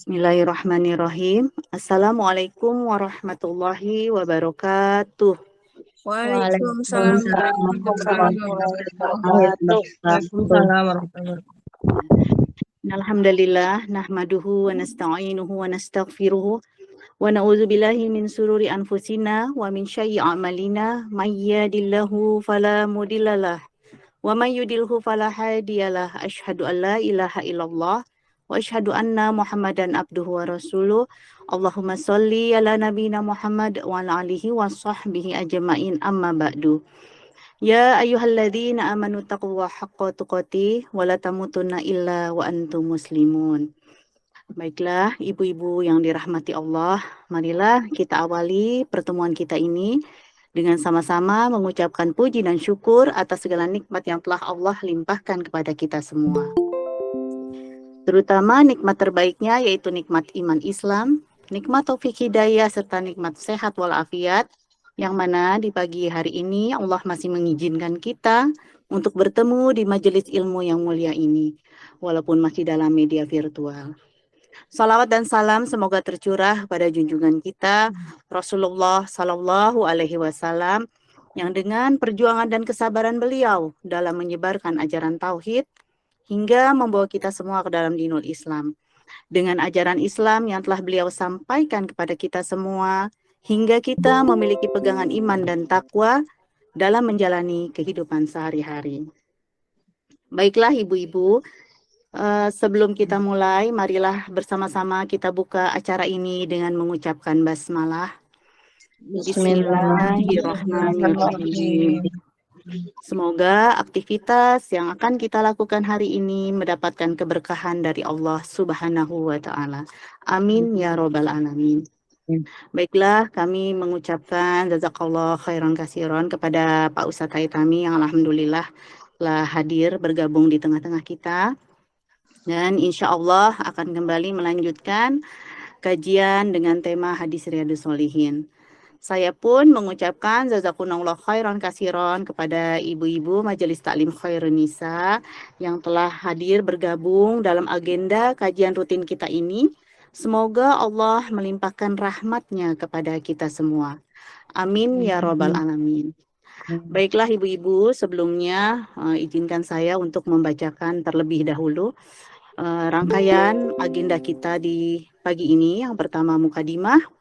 Bismillahirrahmanirrahim. Assalamualaikum warahmatullahi wabarakatuh. Waalaikumsalam Waalaikumsalam warahmatullahi warahmatullahi wabarakatuh. wabarakatuh. Warahmatullahi Alhamdulillah, nahmaduhu wa nasta'inuhu wa nastaghfiruhu wa na'udzu billahi min sururi anfusina wa min syayyi a'malina may yahdihillahu fala mudhillalah wa may yudlilhu fala hadiyalah. Asyhadu an la ilaha illallah wa asyhadu anna Muhammadan abduhu wa rasuluh. Allahumma sholli ala nabiyyina Muhammad wa ala alihi wa sahbihi ajma'in, amma ba'du. Ya ayyuhalladzina amanu taqullaha haqqa tuqatih wa la tamutunna illa wa antum muslimun. Baiklah, ibu-ibu yang dirahmati Allah, marilah kita awali pertemuan kita ini dengan sama-sama mengucapkan puji dan syukur atas segala nikmat yang telah Allah limpahkan kepada kita semua. Terutama nikmat terbaiknya yaitu nikmat iman Islam, nikmat taufik hidayah, serta nikmat sehat walafiat, yang mana di pagi hari ini Allah masih mengizinkan kita untuk bertemu di majelis ilmu yang mulia ini, walaupun masih dalam media virtual. Salawat dan salam semoga tercurah pada junjungan kita Rasulullah Sallallahu Alaihi Wasallam, yang dengan perjuangan dan kesabaran beliau dalam menyebarkan ajaran tauhid hingga membawa kita semua ke dalam dinul Islam. Dengan ajaran Islam yang telah beliau sampaikan kepada kita semua, hingga kita memiliki pegangan iman dan takwa dalam menjalani kehidupan sehari-hari. Baiklah ibu-ibu, sebelum kita mulai, marilah bersama-sama kita buka acara ini dengan mengucapkan basmalah. Bismillahirrahmanirrahim. Semoga aktivitas yang akan kita lakukan hari ini mendapatkan keberkahan dari Allah Subhanahu wa Ta'ala. Amin ya Robbal Alamin. Baiklah, kami mengucapkan jazakallah khairan kasiron kepada Pak Ustadz Haitami yang alhamdulillah telah hadir bergabung di tengah-tengah kita. Dan insya Allah akan kembali melanjutkan kajian dengan tema hadis Riyadhus Shalihin. Saya pun mengucapkan jazakumullah khairan kasiron kepada ibu-ibu Majelis Taklim Khairun Nisa yang telah hadir bergabung dalam agenda kajian rutin kita ini. Semoga Allah melimpahkan rahmatnya kepada kita semua. Amin ya Robbal Alamin. Baiklah ibu-ibu, sebelumnya izinkan saya untuk membacakan terlebih dahulu rangkaian agenda kita di pagi ini. Yang pertama mukadimah,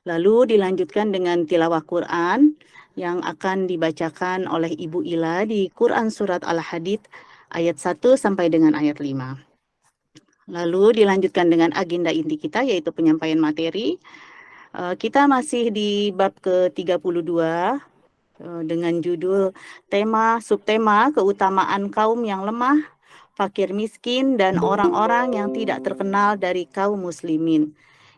lalu dilanjutkan dengan tilawah Quran yang akan dibacakan oleh Ibu Ila di Quran Surat Al-Hadid ayat 1 sampai dengan ayat 5. Lalu dilanjutkan dengan agenda inti kita yaitu penyampaian materi. Kita masih di bab ke-32 dengan judul subtema keutamaan kaum yang lemah, fakir miskin, dan orang-orang yang tidak terkenal dari kaum muslimin.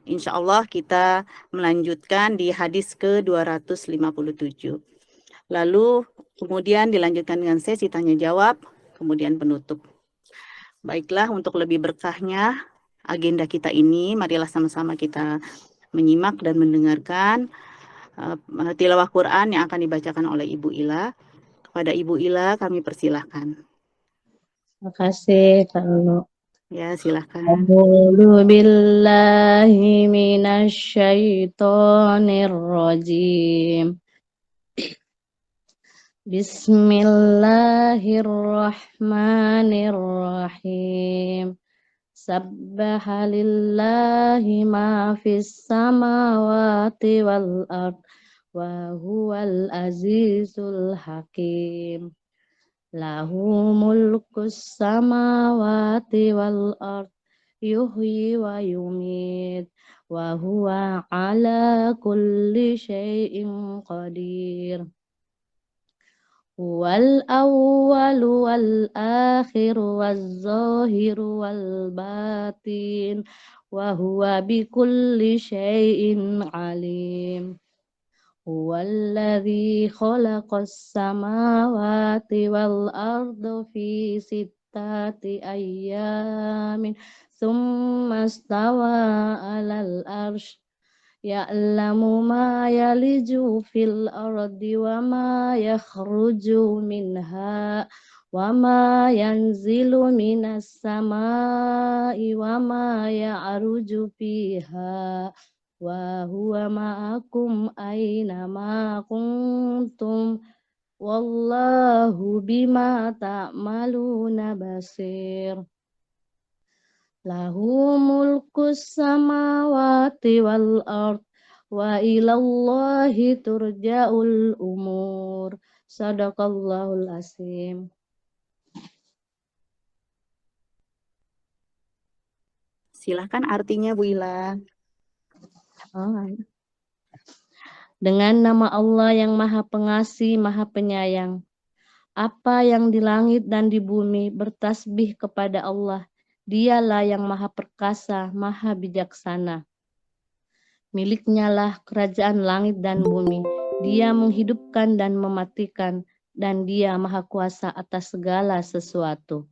Insya Allah kita melanjutkan di hadis ke-257. Lalu kemudian dilanjutkan dengan sesi tanya jawab, kemudian penutup. Baiklah, untuk lebih berkahnya agenda kita ini, marilah sama-sama kita menyimak dan mendengarkan tilawah Quran yang akan dibacakan oleh Ibu Ila. Kepada Ibu Ila kami persilahkan. Terima kasih, Kak Lulu. Ya, silahkan. A'udzu billahi minasyaitonir rajim. Bismillahirrahmanirrahim. Sabbaha lillahi ma fis samawati wal ard wa huwal azizul hakim. Lahu mulkus samawati wal ard yuhyi wa yumit wa huwa ala kulli syai'in qadir. Wal awwalu wal akhiru waz zahiru wal batin wa huwa bikulli syai'in alim. Huwallazi khalaqas samawati wal arda fi sittati ayyamin tsumma stawa 'alal arsy ya'lamu ma yaliju fil ardi wa ma yakhruju minha wa ma yanzilu minas samai wa ma ya'ruju fiha wa huwa ma'akum aina ma kuntum wallahu bima ta'maluna basir. Lahu mulkus samawati wal ard wa ilallahi turja'ul umur. Sadaqallahul azim. Silahkan artinya Bu Ila. Dengan nama Allah yang Maha Pengasih, Maha Penyayang. Apa yang di langit dan di bumi bertasbih kepada Allah. Dialah yang Maha Perkasa, Maha Bijaksana. Miliknya lah kerajaan langit dan bumi. Dia menghidupkan dan mematikan, dan Dia Maha Kuasa atas segala sesuatu.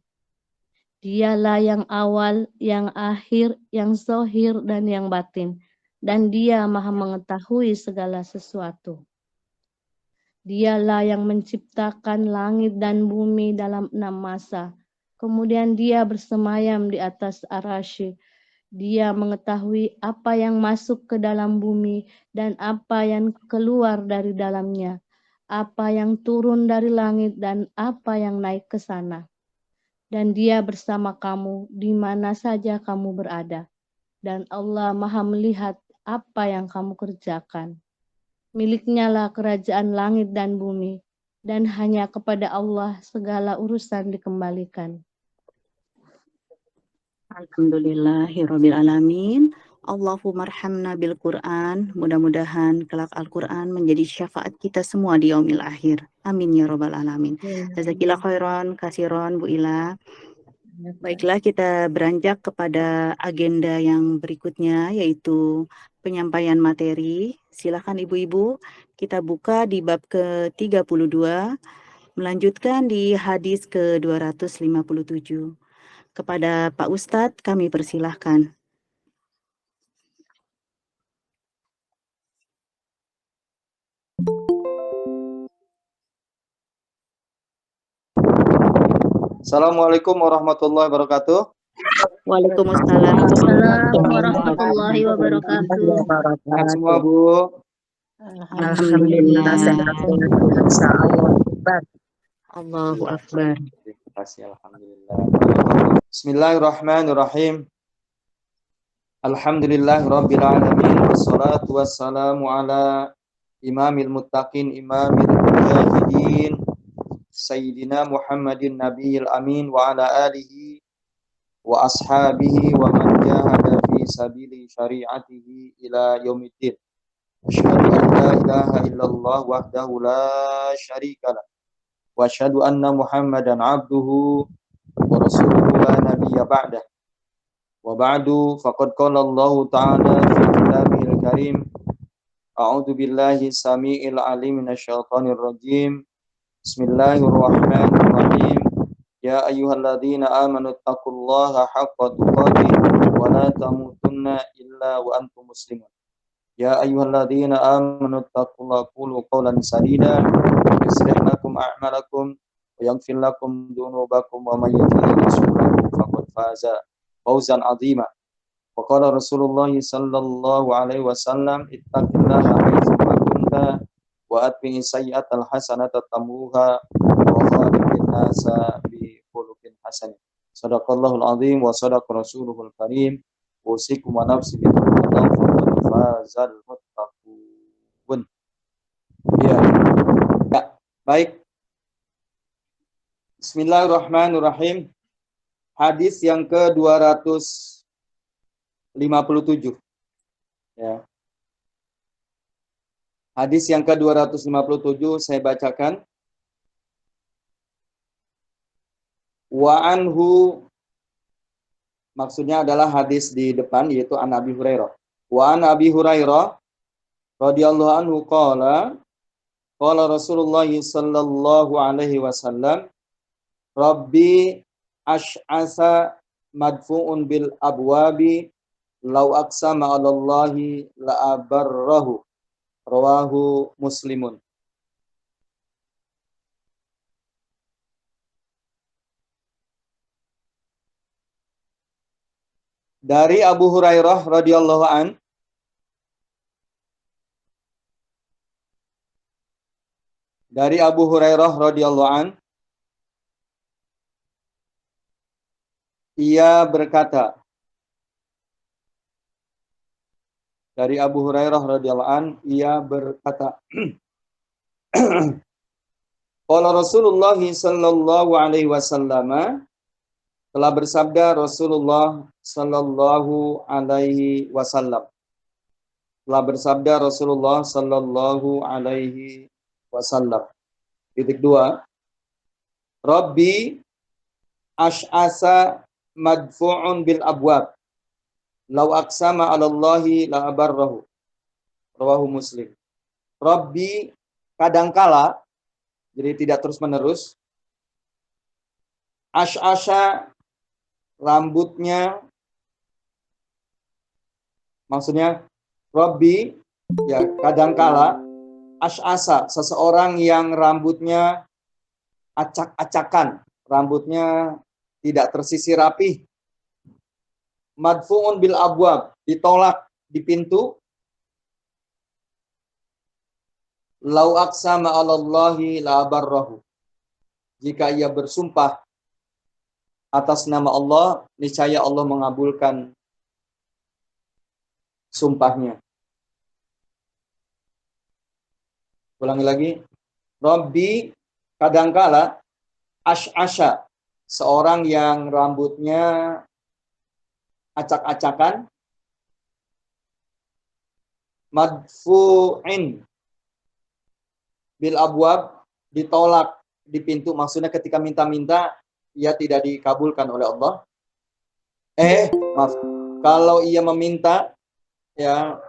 Dialah yang awal, yang akhir, yang zahir, dan yang batin. Dan Dia Maha mengetahui segala sesuatu. Dialah yang menciptakan langit dan bumi dalam 6 masa. Kemudian Dia bersemayam di atas arasy. Dia mengetahui apa yang masuk ke dalam bumi dan apa yang keluar dari dalamnya, apa yang turun dari langit dan apa yang naik ke sana. Dan Dia bersama kamu di mana saja kamu berada. Dan Allah Maha melihat apa yang kamu kerjakan. Miliknya lah kerajaan langit dan bumi, dan hanya kepada Allah segala urusan dikembalikan. Alhamdulillahirabbil alamin. Allahumma arhamna bil Quran. Mudah-mudahan kelak Al-Quran menjadi syafaat kita semua di yaumil akhir. Amin ya rabbal alamin. Jazakillah khairan kasiron Bu Ila. Baiklah, kita beranjak kepada agenda yang berikutnya, yaitu penyampaian materi. Silakan ibu-ibu, kita buka di bab ke-32, melanjutkan di hadis ke-257. Kepada Pak Ustadz, kami persilahkan. Assalamualaikum warahmatullahi wabarakatuh. Waalaikumsalam warahmatullahi wabarakatuh. Sehat semua Bu. Alhamdulillah. Insyaallah. Allahu Akbar. Terima kasih, alhamdulillah. Bismillahirrahmanirrahim. Alhamdulillahirabbil alamin wassalatu wassalamu ala imamil muttaqin imamil mujahidin Sayyidina Muhammadin Nabiyil Amin wa ala alihi wa ashabihi wa man jahada fi sabili syari'atihi ila yaumiddin. Asyhadu an la ilaha illallah wahdahu la syarika lah wa asyhadu anna Muhammadan abduhu wa rasuluhu la nabiyya ba'dah. Wa ba'du faqad qala Allah ta'ala fi kitabihil karim. A'udzu billahi samii'il 'aliim minasyaitonir rajim. Bismillahirrahmanirrahim. Ya ayyuhalladzina amanu taqullaha haqqa tuqatih wa la tamutunna illa wa antum muslimun. Ya ayyuhalladzina amanu taqullaha qulu qawlan sadida yuslih lakum a'malakum wa yaghfir lakum dhunubakum wa may yuti'i rasulahu faqad faza fawzan 'azima. Wa qala Rasulullah sallallahu alaihi wasallam ittaqillaha haitsu ma kunta wa atbi'i sayyi'atal hasanata tamruha wa khaliqin nasa bi khuluqin hasan. Shadaqallahul azim wa shadaqa rasuluhul karim. Usikum wa nafsi bi taqwallah faqad fazal muttaqun. Ya. Baik. Bismillahirrahmanirrahim. Hadis yang ke-257. Ya. Hadis yang ke-257 saya bacakan. Wa anhu, maksudnya adalah hadis di depan, yaitu an Abi Hurairah. Wa an Abi Hurairah radhiyallahu anhu qala Rasulullah sallallahu alaihi wasallam Rabbi ash'asa madfu'un bil abwabi law aqsama 'alallahi la abarrahu. Rawahu Muslimun. Dari Abu Hurairah radhiyallahu an, dari Abu Hurairah radhiyallahu an, ia berkata, dari Abu Hurairah radhiyallahu an, ia berkata, qala Rasulullah sallallahu alaihi wasallam, telah bersabda Rasulullah sallallahu alaihi wasallam. Telah bersabda Rasulullah sallallahu alaihi wasallam. Titik 2. Rabbi ash'asa madfu'un bil abwab. Lau aqsama 'ala Allahi la abarrahu. Rawahu Muslim. Rabbi kadangkala, jadi tidak terus-menerus, ash'asa rambutnya, maksudnya Rabbi, ya kadangkala, ash'asa, seseorang yang rambutnya acak-acakan, rambutnya tidak tersisir rapi, madfu'un bil abwab, ditolak di pintu, lau aqsama 'ala Allahi la barrahu, jika ia bersumpah atas nama Allah, niscaya Allah mengabulkan sumpahnya. Ulangi lagi. Rabbi kadangkala ash'asha, seorang yang rambutnya acak-acakan, madfu'in bil abwab, ditolak di pintu, maksudnya ketika minta-minta ia tidak dikabulkan oleh Allah. Maaf, kalau ia meminta, ya,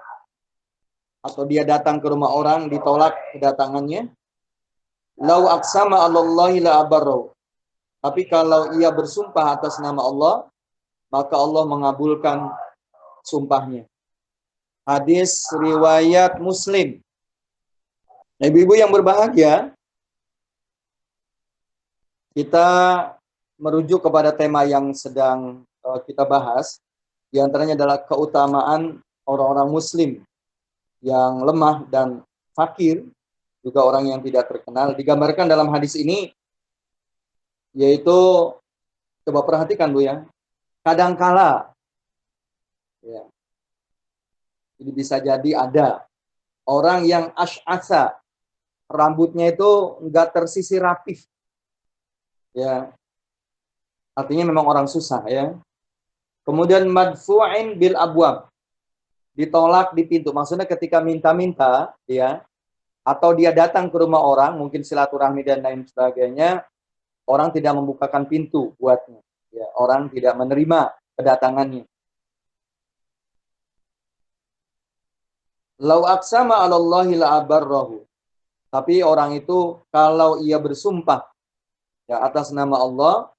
atau dia datang ke rumah orang, ditolak kedatangannya, lau aqsama 'alallahi la abarrahu, tapi kalau ia bersumpah atas nama Allah, maka Allah mengabulkan sumpahnya. Hadis riwayat Muslim. Ibu-ibu yang berbahagia, kita merujuk kepada tema yang sedang kita bahas. Di antaranya adalah keutamaan orang-orang Muslim yang lemah dan fakir, juga orang yang tidak terkenal. Digambarkan dalam hadis ini, yaitu, coba perhatikan Bu ya, kadangkala, ya, ini bisa jadi ada orang yang ash'asa, rambutnya itu enggak tersisir rapih, ya, artinya memang orang susah, ya. Kemudian madfu'in bil abwab, ditolak di pintu, maksudnya ketika minta-minta, ya, atau dia datang ke rumah orang, mungkin silaturahmi dan lain sebagainya, orang tidak membukakan pintu buatnya, ya, orang tidak menerima kedatangannya. Lau aqsama 'ala Allahi la abarrahu, tapi orang itu kalau ia bersumpah, ya, atas nama Allah,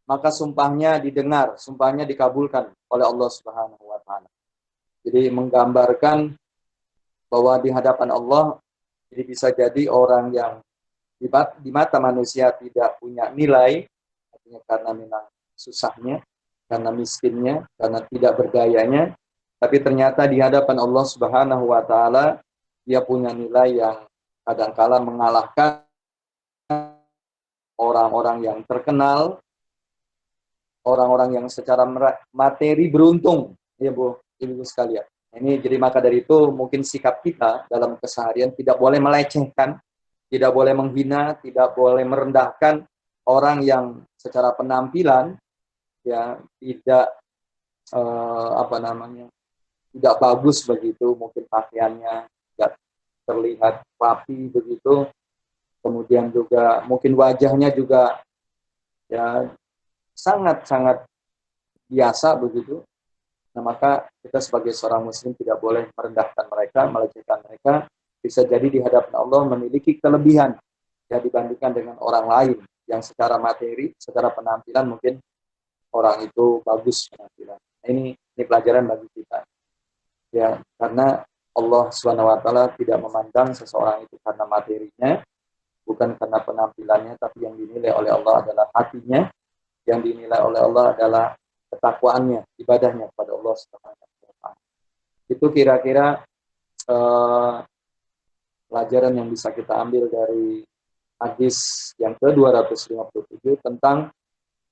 maka sumpahnya didengar, sumpahnya dikabulkan oleh Allah Subhanahu wa taala. Jadi menggambarkan bahwa di hadapan Allah, jadi bisa jadi orang yang di mata manusia tidak punya nilai, artinya karena memang susahnya, karena miskinnya, karena tidak berdayanya, tapi ternyata di hadapan Allah Subhanahu wa taala dia punya nilai yang kadangkala mengalahkan orang-orang yang terkenal, orang-orang yang secara materi beruntung, ya Bu, Ibu sekalian. Ini jadi maka dari itu mungkin sikap kita dalam keseharian tidak boleh melecehkan, tidak boleh menghina, tidak boleh merendahkan orang yang secara penampilan, ya, tidak tidak bagus begitu, mungkin pakaiannya tidak terlihat rapi begitu, kemudian juga mungkin wajahnya juga, ya, sangat-sangat biasa begitu. Nah, maka kita sebagai seorang muslim tidak boleh merendahkan mereka, melecehkan mereka. Bisa jadi di hadapan Allah memiliki kelebihan, ya, dibandingkan dengan orang lain yang secara materi, secara penampilan mungkin orang itu bagus penampilan. Nah, ini pelajaran bagi kita, ya, karena Allah SWT tidak memandang seseorang itu karena materinya, bukan karena penampilannya, tapi yang dinilai oleh Allah adalah hatinya, yang dinilai oleh Allah adalah ketakwaannya, ibadahnya kepada Allah Subhanahu wa taala. Itu kira-kira pelajaran yang bisa kita ambil dari hadis yang ke-257 tentang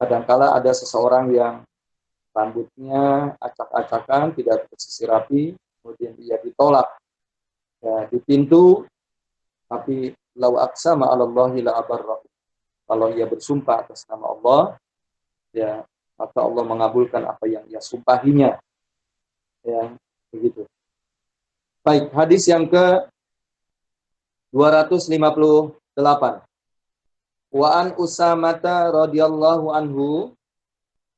kadangkala ada seseorang yang rambutnya acak-acakan, tidak bersisir rapi, kemudian dia ditolak ya, di pintu, tapi lau aqsama 'alallahi la abarrah. Kalau ia bersumpah atas nama Allah, ya maka Allah mengabulkan apa yang ia sumpahinya. Ya, begitu. Baik, hadis yang ke 258. Wa an Usamata radhiyallahu anhu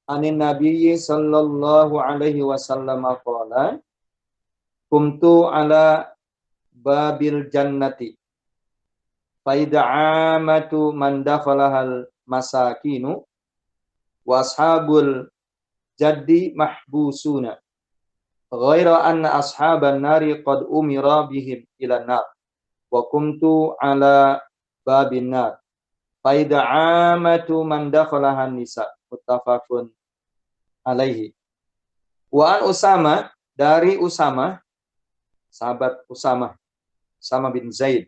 anin nabiyyi sallallahu alaihi wasallam qala kumtu ala babil jannati faida amatu man dakhalahal masakinu wa ashabul jaddi mahbusuna ghaira anna ashaban nari qad umira bihim ila nar wa kumtu ala babin nar faida amatu man dakhalahan nisa muttafaqun alaihi. Wa an Usama, dari Usama, sahabat Usama bin Zaid.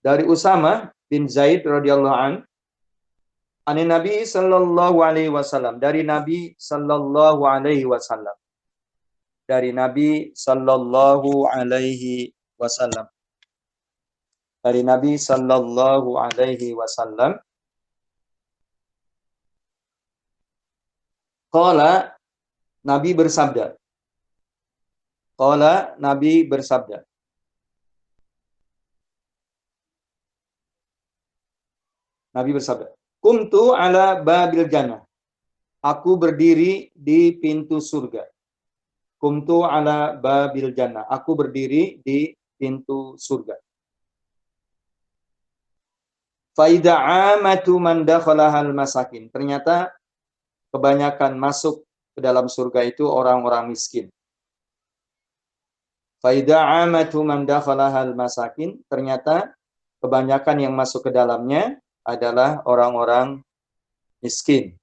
Dari Usama bin Zaid radhiyallahu an, anin Nabi sallallahu alaihi wasallam, dari Nabi sallallahu alaihi wasallam. Dari Nabi sallallahu alaihi wasallam. Dari Nabi sallallahu alaihi wasallam. Qala, Nabi bersabda. Qala, Nabi bersabda. Nabi bersabda, kumtu ala babil jannah. Aku berdiri di pintu surga. Kumtu ala babil jannah. Aku berdiri di pintu surga. Faida amatu man dakhalahal masakin. Ternyata kebanyakan masuk ke dalam surga itu orang-orang miskin. Faida amatu man dakhalahal masakin. Ternyata kebanyakan yang masuk ke dalamnya adalah orang-orang miskin.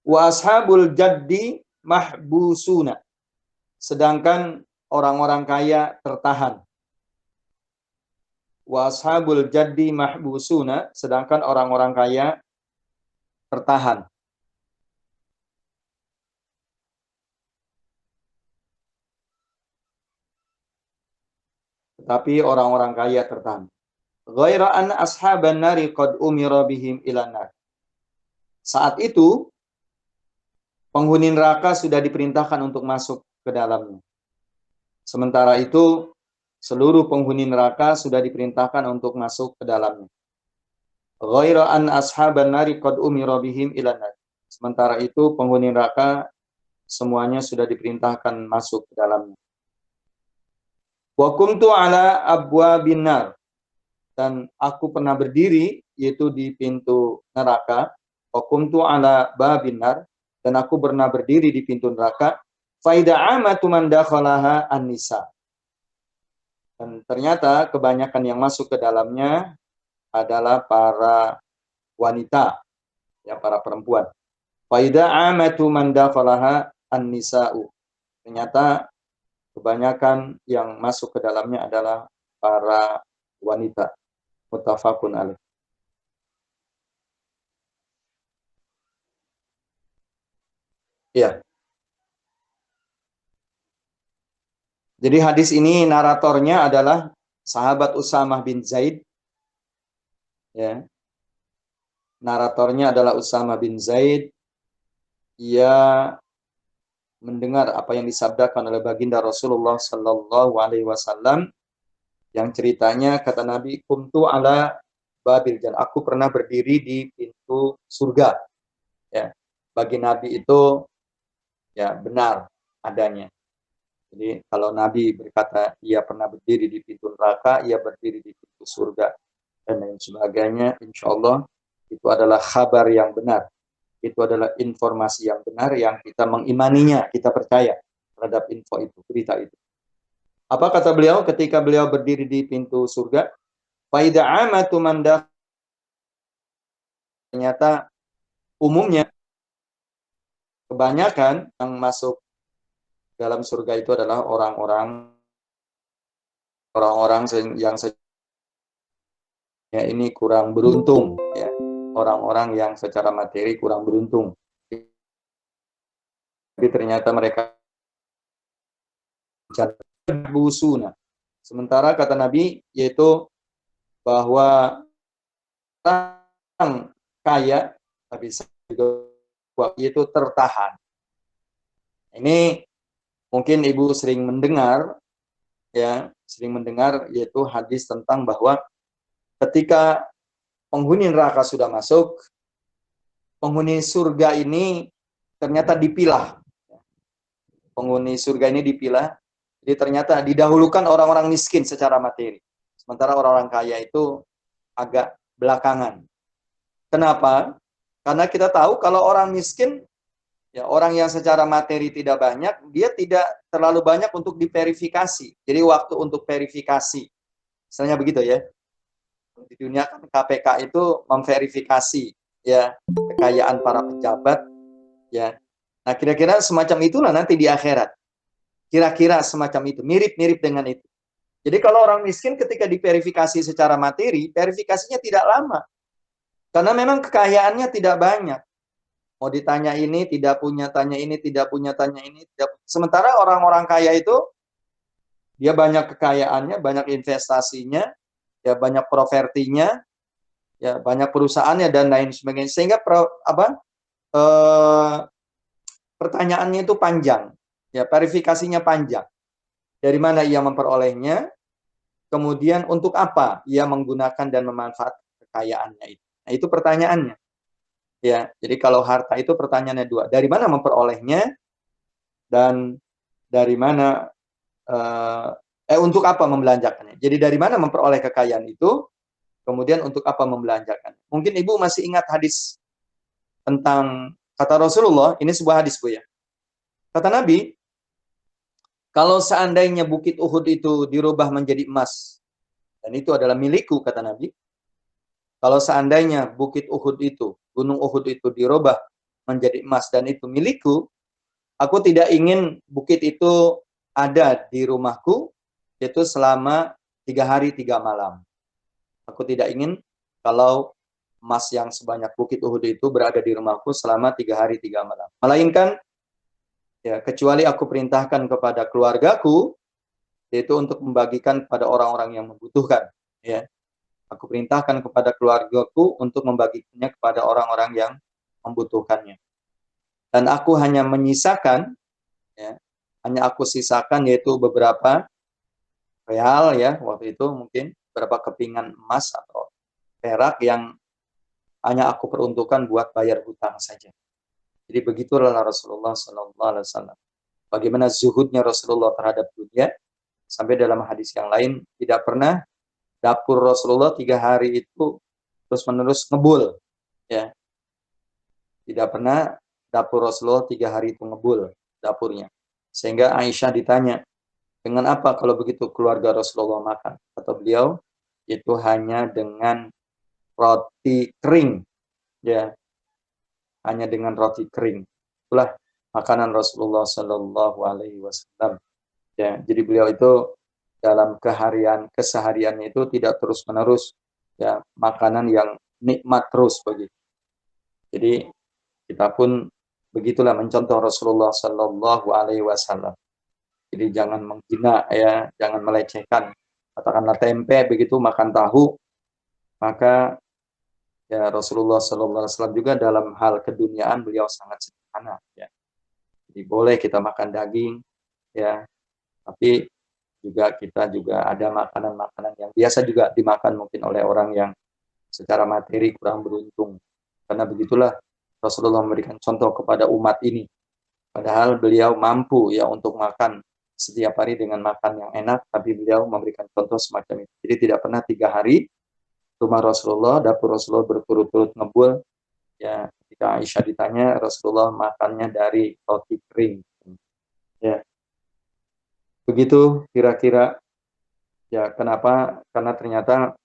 Wa ashabul jaddi mahbusuna. Sedangkan orang-orang kaya tertahan. Wa ashabul jaddi mahbusuna. Sedangkan orang-orang kaya tertahan. Tetapi orang-orang kaya tertahan. Ghaira an ashaban nari qad umira bihim ilan nar. Saat itu penghuni neraka sudah diperintahkan untuk masuk ke dalamnya. Sementara itu seluruh penghuni neraka sudah diperintahkan untuk masuk ke dalamnya. Ghaira an ashaban nari qad umira bihim ilan nar. Sementara itu penghuni neraka semuanya sudah diperintahkan masuk ke dalamnya. Wa kuntu ala abwabin nar. Dan aku pernah berdiri yaitu di pintu neraka. Wa kuntu ala babin nar. Dan aku pernah berdiri di pintu neraka. Faida amatu man dakhalaha an-nisa. Dan ternyata kebanyakan yang masuk ke dalamnya adalah para wanita, ya, para perempuan. Faida amatu man dakhalaha an-nisa'u. Ternyata kebanyakan yang masuk ke dalamnya adalah para wanita. Muttafaqun alaih. Ya. Jadi hadis ini naratornya adalah sahabat Usamah bin Zaid. Ya. Naratornya adalah Usamah bin Zaid. Ia mendengar apa yang disabdakan oleh baginda Rasulullah sallallahu alaihi wasallam yang ceritanya kata Nabi, kumtu ala babil jannah. Aku pernah berdiri di pintu surga. Ya. Bagi Nabi itu ya benar adanya. Jadi kalau Nabi berkata ia pernah berdiri di pintu neraka, ia berdiri di pintu surga dan lain sebagainya, insya Allah itu adalah kabar yang benar. Itu adalah informasi yang benar yang kita mengimaninya, kita percaya terhadap info itu, berita itu. Apa kata beliau ketika beliau berdiri di pintu surga? Faida amatu man ternyata umumnya kebanyakan yang masuk dalam surga itu adalah orang-orang yang ya ini kurang beruntung, ya, orang-orang yang secara materi kurang beruntung. Tapi ternyata mereka busuna. Sementara kata Nabi yaitu bahwa orang kaya tapi juga yaitu tertahan. Ini mungkin Ibu sering mendengar, ya, yaitu hadis tentang bahwa ketika penghuni neraka sudah masuk, penghuni surga ini ternyata dipilah. Penghuni surga ini dipilah, jadi ternyata didahulukan orang-orang miskin secara materi. Sementara orang-orang kaya itu agak belakangan. Kenapa? Karena kita tahu kalau orang miskin, ya orang yang secara materi tidak banyak, dia tidak terlalu banyak untuk diverifikasi. Jadi waktu untuk verifikasi, misalnya begitu ya. Di dunia kan KPK itu memverifikasi ya kekayaan para pejabat, ya. Nah, kira-kira semacam itulah nanti di akhirat. Kira-kira semacam itu, mirip-mirip dengan itu. Jadi kalau orang miskin ketika diverifikasi secara materi, verifikasinya tidak lama. Karena memang kekayaannya tidak banyak. Mau ditanya ini, tidak punya, tanya ini, tidak punya, tanya ini. Sementara orang-orang kaya itu, dia banyak kekayaannya, banyak investasinya, ya banyak propertinya, ya banyak perusahaannya dan lain sebagainya. Sehingga pertanyaannya itu panjang, ya verifikasinya panjang. Dari mana ia memperolehnya? Kemudian untuk apa ia menggunakan dan memanfaatkan kekayaannya itu? Nah, itu pertanyaannya. Ya, jadi kalau harta itu pertanyaannya dua. Dari mana memperolehnya dan dari mana untuk apa membelanjakannya? Jadi dari mana memperoleh kekayaan itu? Kemudian untuk apa membelanjakan? Mungkin Ibu masih ingat hadis tentang kata Rasulullah, ini sebuah hadis Bu ya. Kata Nabi, kalau seandainya bukit Uhud itu dirubah menjadi emas, dan itu adalah milikku, kata Nabi. Kalau seandainya bukit Uhud itu, gunung Uhud itu dirubah menjadi emas dan itu milikku, aku tidak ingin bukit itu ada di rumahku, yaitu selama 3 hari 3 malam. Aku tidak ingin kalau emas yang sebanyak bukit Uhud itu berada di rumahku selama 3 hari 3 malam. Melainkan, ya, kecuali aku perintahkan kepada keluargaku, yaitu untuk membagikan kepada orang-orang yang membutuhkan. Ya, aku perintahkan kepada keluargaku untuk membagikannya kepada orang-orang yang membutuhkannya. Dan aku hanya menyisakan, ya, hanya aku sisakan yaitu beberapa real, ya, waktu itu mungkin beberapa kepingan emas atau perak yang hanya aku peruntukkan buat bayar hutang saja. Jadi begitulah Rasulullah SAW. Bagaimana zuhudnya Rasulullah terhadap dunia, sampai dalam hadis yang lain tidak pernah dapur Rasulullah 3 hari itu terus-menerus ngebul, ya. Tidak pernah dapur Rasulullah 3 hari itu ngebul dapurnya. Sehingga Aisyah ditanya, dengan apa kalau begitu keluarga Rasulullah makan? Kata beliau, itu hanya dengan roti kering, ya, hanya dengan roti kering. Itulah makanan Rasulullah Shallallahu Alaihi Wasallam. Ya, jadi beliau itu dalam kesehariannya itu tidak terus menerus, ya, makanan yang nikmat terus begitu. Jadi kita pun begitulah mencontoh Rasulullah Shallallahu Alaihi Wasallam. Jadi jangan menghina, ya, jangan melecehkan. Katakanlah tempe begitu makan tahu, maka ya Rasulullah Shallallahu Alaihi Wasallam juga dalam hal keduniaan beliau sangat sederhana. Ya. Jadi boleh kita makan daging, ya, tapi kita juga ada makanan-makanan yang biasa juga dimakan mungkin oleh orang yang secara materi kurang beruntung. Karena begitulah Rasulullah memberikan contoh kepada umat ini. Padahal beliau mampu, ya, untuk makan setiap hari dengan makan yang enak, tapi beliau memberikan contoh semacam itu. Jadi tidak pernah 3 hari rumah Rasulullah, dapur Rasulullah berturut-turut ngebul. Ya, ketika Aisyah ditanya, Rasulullah makannya dari roti kering. Ya, begitu kira-kira, ya. Kenapa? Karena ternyata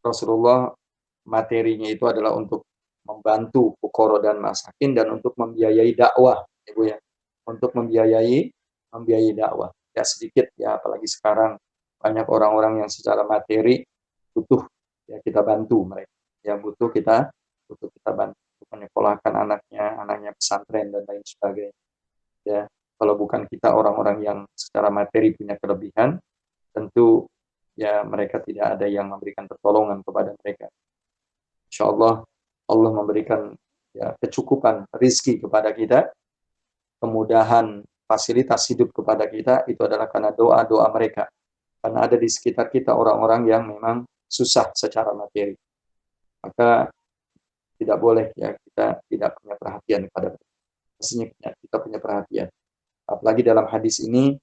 Rasulullah materinya itu adalah untuk membantu fukara dan masakin dan untuk membiayai dakwah, Ibu ya. Untuk membiayai dakwah. Ya sedikit ya, apalagi sekarang banyak orang-orang yang secara materi butuh ya kita bantu mereka. Ya butuh kita bantu untuk menyekolahkan anaknya pesantren dan lain sebagainya. Ya, kalau bukan kita orang-orang yang secara materi punya kelebihan, tentu ya mereka tidak ada yang memberikan pertolongan kepada mereka. Insya Allah Allah memberikan ya kecukupan rizki kepada kita, kemudahan fasilitas hidup kepada kita, itu adalah karena doa-doa mereka. Karena ada di sekitar kita orang-orang yang memang susah secara materi. Maka tidak boleh ya kita tidak punya perhatian kepada mereka. Mestinya kita punya perhatian. Apalagi dalam hadis ini,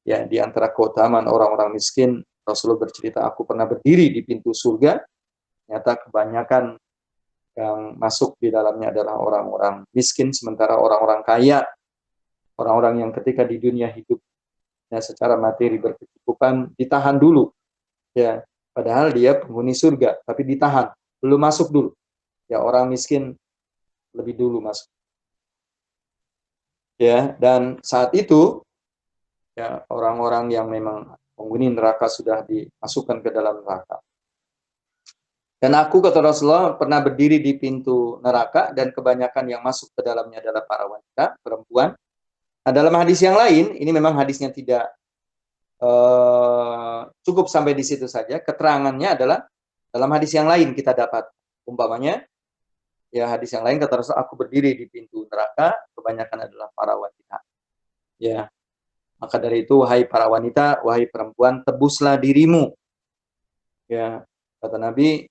ya di antara keutamaan orang-orang miskin, Rasulullah bercerita, aku pernah berdiri di pintu surga, ternyata kebanyakan yang masuk di dalamnya adalah orang-orang miskin, sementara orang-orang kaya, orang-orang yang ketika di dunia hidupnya secara materi berkecukupan, ditahan dulu. Ya, padahal dia penghuni surga, tapi ditahan, belum masuk dulu. Ya, orang miskin lebih dulu masuk. Ya, dan saat itu ya orang-orang yang memang penghuni neraka sudah dimasukkan ke dalam neraka. Dan aku, kata Rasulullah, pernah berdiri di pintu neraka dan kebanyakan yang masuk ke dalamnya adalah para wanita, perempuan. Nah, dalam hadis yang lain, ini memang hadisnya tidak cukup sampai di situ saja. Keterangannya adalah dalam hadis yang lain kita dapat. Umpamanya, ya hadis yang lain kata Rasulullah, aku berdiri di pintu neraka, kebanyakan adalah para wanita. Ya, maka dari itu, wahai para wanita, wahai perempuan, tebuslah dirimu. Ya, kata Nabi,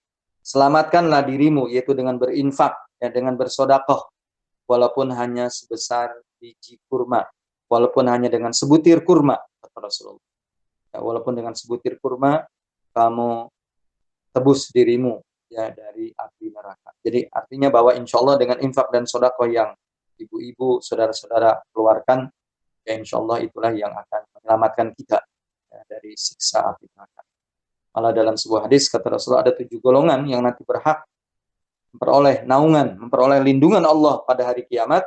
selamatkanlah dirimu, yaitu dengan berinfak, ya, dengan bersodakoh, walaupun hanya sebesar biji kurma, walaupun hanya dengan sebutir kurma, kata Rasulullah. Ya, walaupun dengan sebutir kurma, kamu tebus dirimu ya dari api neraka. Jadi artinya bahwa insya Allah dengan infak dan sodakoh yang ibu-ibu, saudara-saudara keluarkan, ya insya Allah itulah yang akan menyelamatkan kita ya, dari siksa api neraka. Malah dalam sebuah hadis kata Rasulullah ada 7 golongan yang nanti berhak memperoleh naungan, memperoleh lindungan Allah pada hari kiamat.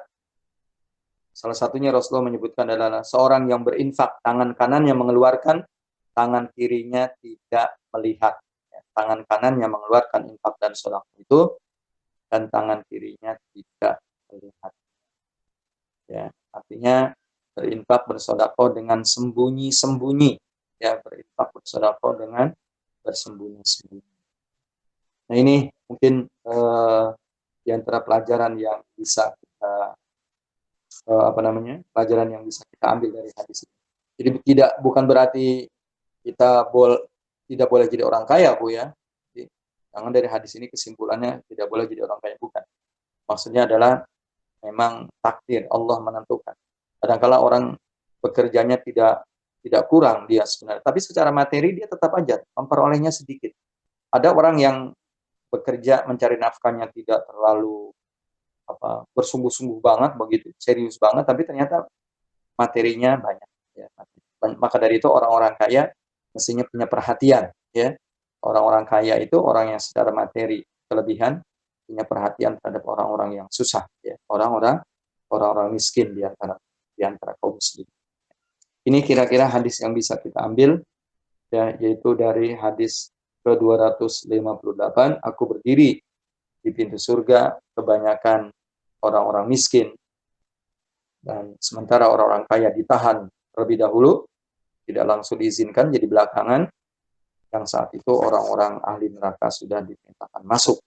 Salah satunya Rasulullah menyebutkan adalah seorang yang berinfak, tangan kanannya mengeluarkan, tangan kirinya tidak melihat. Ya, tangan kanannya mengeluarkan infak dan sedekah itu, dan tangan kirinya tidak melihat. Ya, artinya berinfak bersedekah dengan sembunyi-sembunyi. Ya, berinfak bersedekah dengan bersembunyi-sembunyi. Nah ini mungkin di antara pelajaran yang bisa kita pelajaran yang bisa kita ambil dari hadis ini. Jadi bukan berarti kita tidak boleh jadi orang kaya, Bu ya. Jadi, jangan dari hadis ini kesimpulannya tidak boleh jadi orang kaya, bukan. Maksudnya adalah memang takdir Allah menentukan. Kadang-kala orang bekerjanya tidak kurang dia sebenarnya, tapi secara materi dia tetap aja memperolehnya sedikit. Ada orang yang bekerja mencari nafkahnya tidak terlalu bersungguh-sungguh banget begitu, serius banget, tapi ternyata materinya banyak. Ya. Maka dari itu orang-orang kaya mestinya punya perhatian. Ya. Orang-orang kaya itu orang yang secara materi kelebihan punya perhatian terhadap orang-orang yang susah. Ya. Orang-orang miskin di antara kaum muslim. Ini kira-kira hadis yang bisa kita ambil, ya, yaitu dari hadis ke-258, aku berdiri di pintu surga, kebanyakan orang-orang miskin, dan sementara orang-orang kaya ditahan terlebih dahulu, tidak langsung diizinkan, jadi belakangan, yang saat itu orang-orang ahli neraka sudah diperintahkan masuk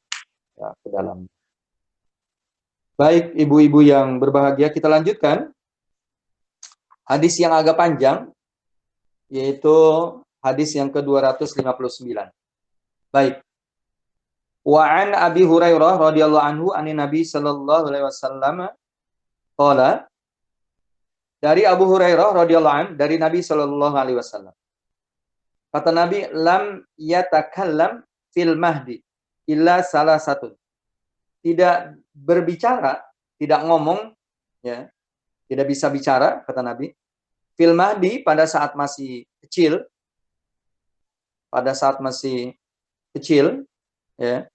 ya, ke dalam. Baik, ibu-ibu yang berbahagia, kita lanjutkan. Hadis yang agak panjang, yaitu hadis yang ke-259. Baik. Wa an Abi Hurairah radhiyallahu anhu anin Nabi sallallahu alaihi wasallam qala, dari Abu Hurairah radhiyallahu anhu dari Nabi sallallahu alaihi wasallam. Kata Nabi, lam yatakallam fil mahdi illa salah satu. Tidak berbicara, tidak ngomong, ya, tidak bisa bicara, kata Nabi. Fil mahdi pada saat masih kecil, ya,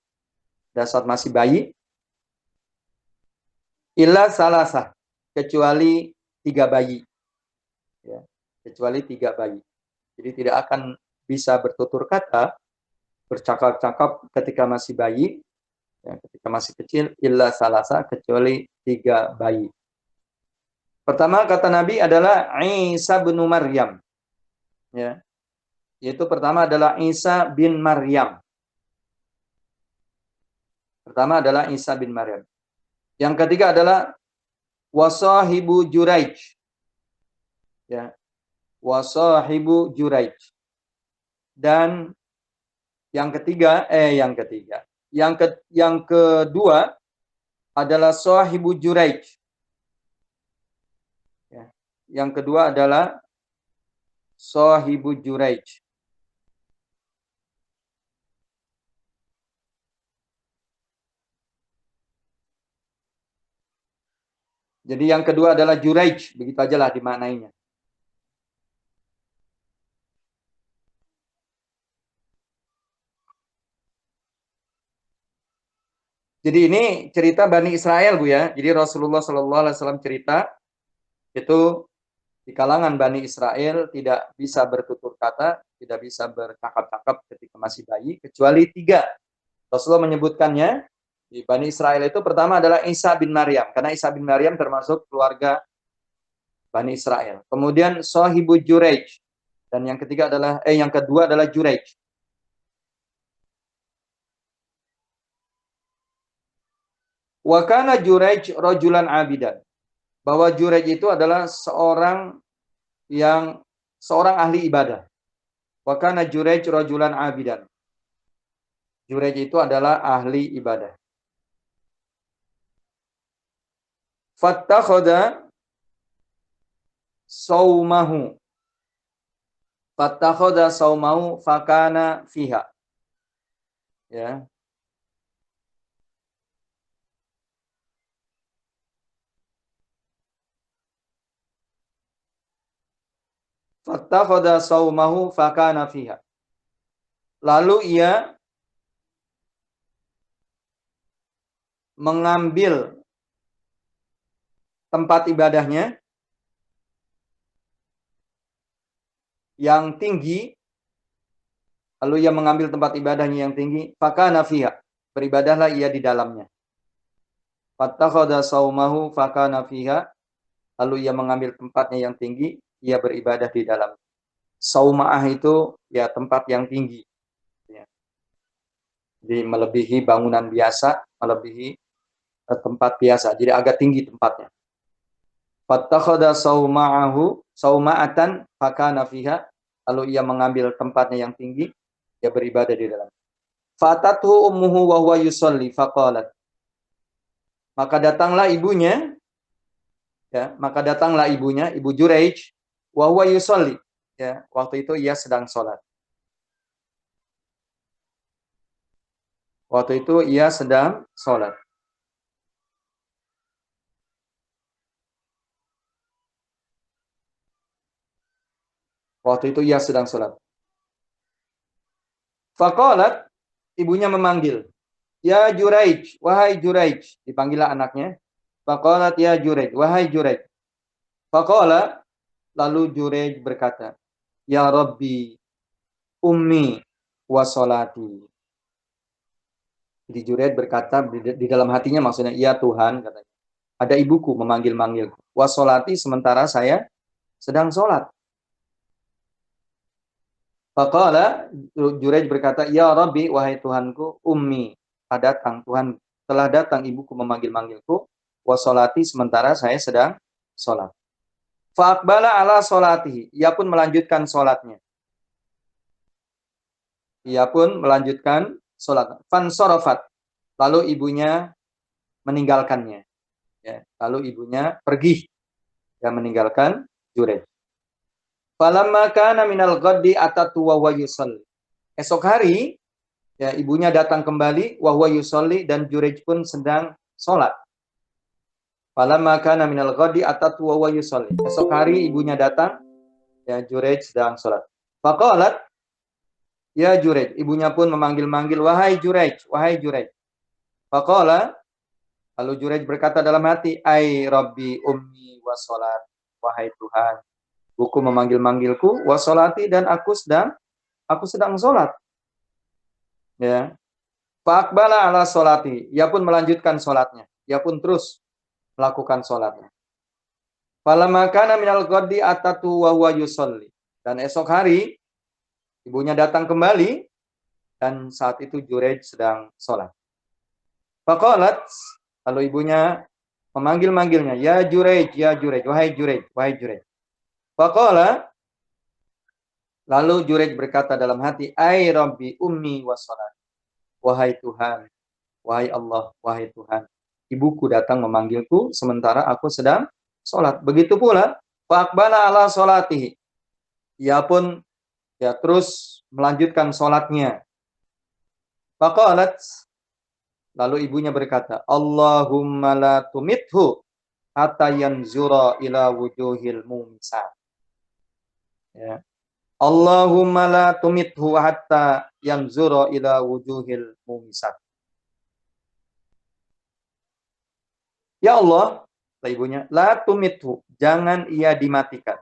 pada saat masih bayi, illa salasah, kecuali 3 bayi. Ya, kecuali 3 bayi. Jadi tidak akan bisa bertutur kata, bercakap-cakap ketika masih bayi, ya, ketika masih kecil, illa salasa, kecuali 3 bayi. Pertama kata Nabi adalah Isa bin Maryam. Ya. Yaitu pertama adalah Isa bin Maryam. Pertama adalah Isa bin Maryam. Yang ketiga adalah wasahibu Juraij. Ya. Wasahibu Juraij. Dan yang kedua adalah sahibu Juraij. Ya. Yang kedua adalah sahibu Juraij. Jadi yang kedua adalah Juraij, begitu aja lah dimaknainya. Jadi ini cerita Bani Israel, Bu ya. Jadi Rasulullah SAW cerita itu di kalangan Bani Israel tidak bisa bertutur kata, tidak bisa bercakap-cakap ketika masih bayi, kecuali 3. Rasulullah menyebutkannya, di Bani Israel itu pertama adalah Isa bin Maryam, karena Isa bin Maryam termasuk keluarga Bani Israel. Kemudian Sahibu Juraij, dan yang kedua adalah Juraij. Wa kana Juraij rajulan abidan. Bahwa Juraij itu adalah seorang ahli ibadah. Wa kana Juraij rajulan abidan. Juraij itu adalah ahli ibadah. Fattakhadha saumahu. Fattakhadha saumahu fakana fiha. Ya. Fattakhadha saumahu fakana fiha. Lalu ia mengambil tempat ibadahnya yang tinggi, lalu ia mengambil tempat ibadahnya yang tinggi, fakana fiha, beribadahlah ia di dalamnya. Fattakhadha saumahu fakana fiha, lalu ia mengambil tempatnya yang tinggi, ia beribadah di dalam. Sauma'ah itu ya tempat yang tinggi. Ya. Jadi melebihi bangunan biasa, melebihi tempat biasa. Jadi agak tinggi tempatnya. Fattakhadha sauma'atan fakana fiha, lalu ia mengambil tempatnya yang tinggi, ia beribadah di dalam. Fatathu ummuhu wa huwa yusalli faqalat. Maka datanglah ibunya, Ibu Juraij, wa huwa yusalli. Ya, waktu itu ia sedang sholat. Waktu itu ia sedang sholat. Waktu itu ia sedang sholat. Faqalat, ibunya memanggil. Ya Juraij, wahai Juraij. Dipanggillah anaknya. Faqalat ya Juraij, wahai Juraij. Faqala, lalu Juraij berkata, Ya Rabbi, ummi wa sholati. Jadi Juraij berkata di dalam hatinya, maksudnya, ya Tuhan, katanya, ada ibuku memanggil-manggilku. Wa sholati, sementara saya sedang sholat. Faqala, Juraij berkata, Ya Rabbi, wahai Tuhanku, ummi, Tuhan telah datang ibuku memanggil-manggilku, wa sholati, sementara saya sedang sholat. Fa'aqbala ala sholatihi, ia pun melanjutkan sholatnya. Fansorofat, lalu ibunya meninggalkannya. Ya, lalu ibunya pergi dan meninggalkan Juraij. Falamma kana minal ghaddi atatu wa huwa yusalli. Esok hari, ya, ibunya datang kembali, wa huwa yusalli, dan Juraij pun sedang sholat. Falamma kana minal ghaddi atatu wa huwa yusalli. Esok hari ibunya datang, ya, Juraij sedang sholat. Faqalat, ya Juraij, ibunya pun memanggil-manggil, wahai Juraij, wahai Juraij. Faqala, Lalu Jurej berkata dalam hati, ai Rabbi ummi wa sholat. Wahai Tuhan, buku memanggil-manggilku, wa sholati, dan aku sedang sholat. Ya. Fa'akbala ala sholati. Ia pun melanjutkan sholatnya. Ia pun terus melakukan sholatnya. Falamma kana minal ghaddi atatu wa huwa yusolli. Dan esok hari, ibunya datang kembali, dan saat itu Jurej sedang sholat. Faqalat, lalu ibunya memanggil-manggilnya, ya Jurej, wahai Jurej, wahai Jurej. Faqala, lalu Jurej berkata dalam hati, ai Rabbi ummi wa sholat. Wahai Tuhan, wahai Allah, wahai Tuhan, ibuku datang memanggilku sementara aku sedang sholat. Begitu pula, fa'akbala ala sholatihi. Ia pun terus melanjutkan sholatnya. Faqalat, lalu ibunya berkata, Allahumma la tumithu hatta yanzura ila wujuhil mumisat. Ya. Allahumma la tumithu hatta yanzura ila wujuhil mumisat. Ya Allah, kata ibunya, la tumithu, jangan ia dimatikan.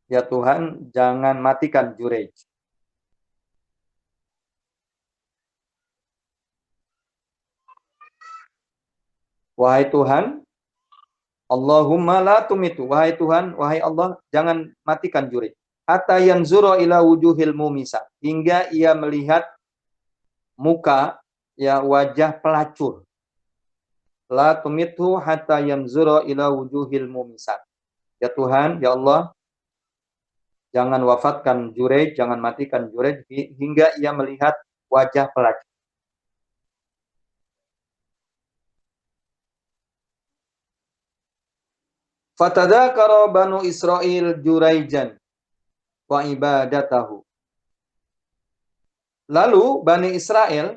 Ya Tuhan, jangan matikan Jurej. Wahai Tuhan, Allahumma la tumitu. Wahai Tuhan, wahai Allah, jangan matikan Jurej. Hatta yanzura ila wujuhil mumisa. Hingga ia melihat muka, wajah pelacur. La tumitu hatta yanzura ila wujuhil mumisa. Ya Tuhan, ya Allah, jangan wafatkan Jurej, jangan matikan Jurej hingga ia melihat wajah pelacur. Fatadzakara Banu Israil Juraijan wa ibadatahu. Lalu Bani Israel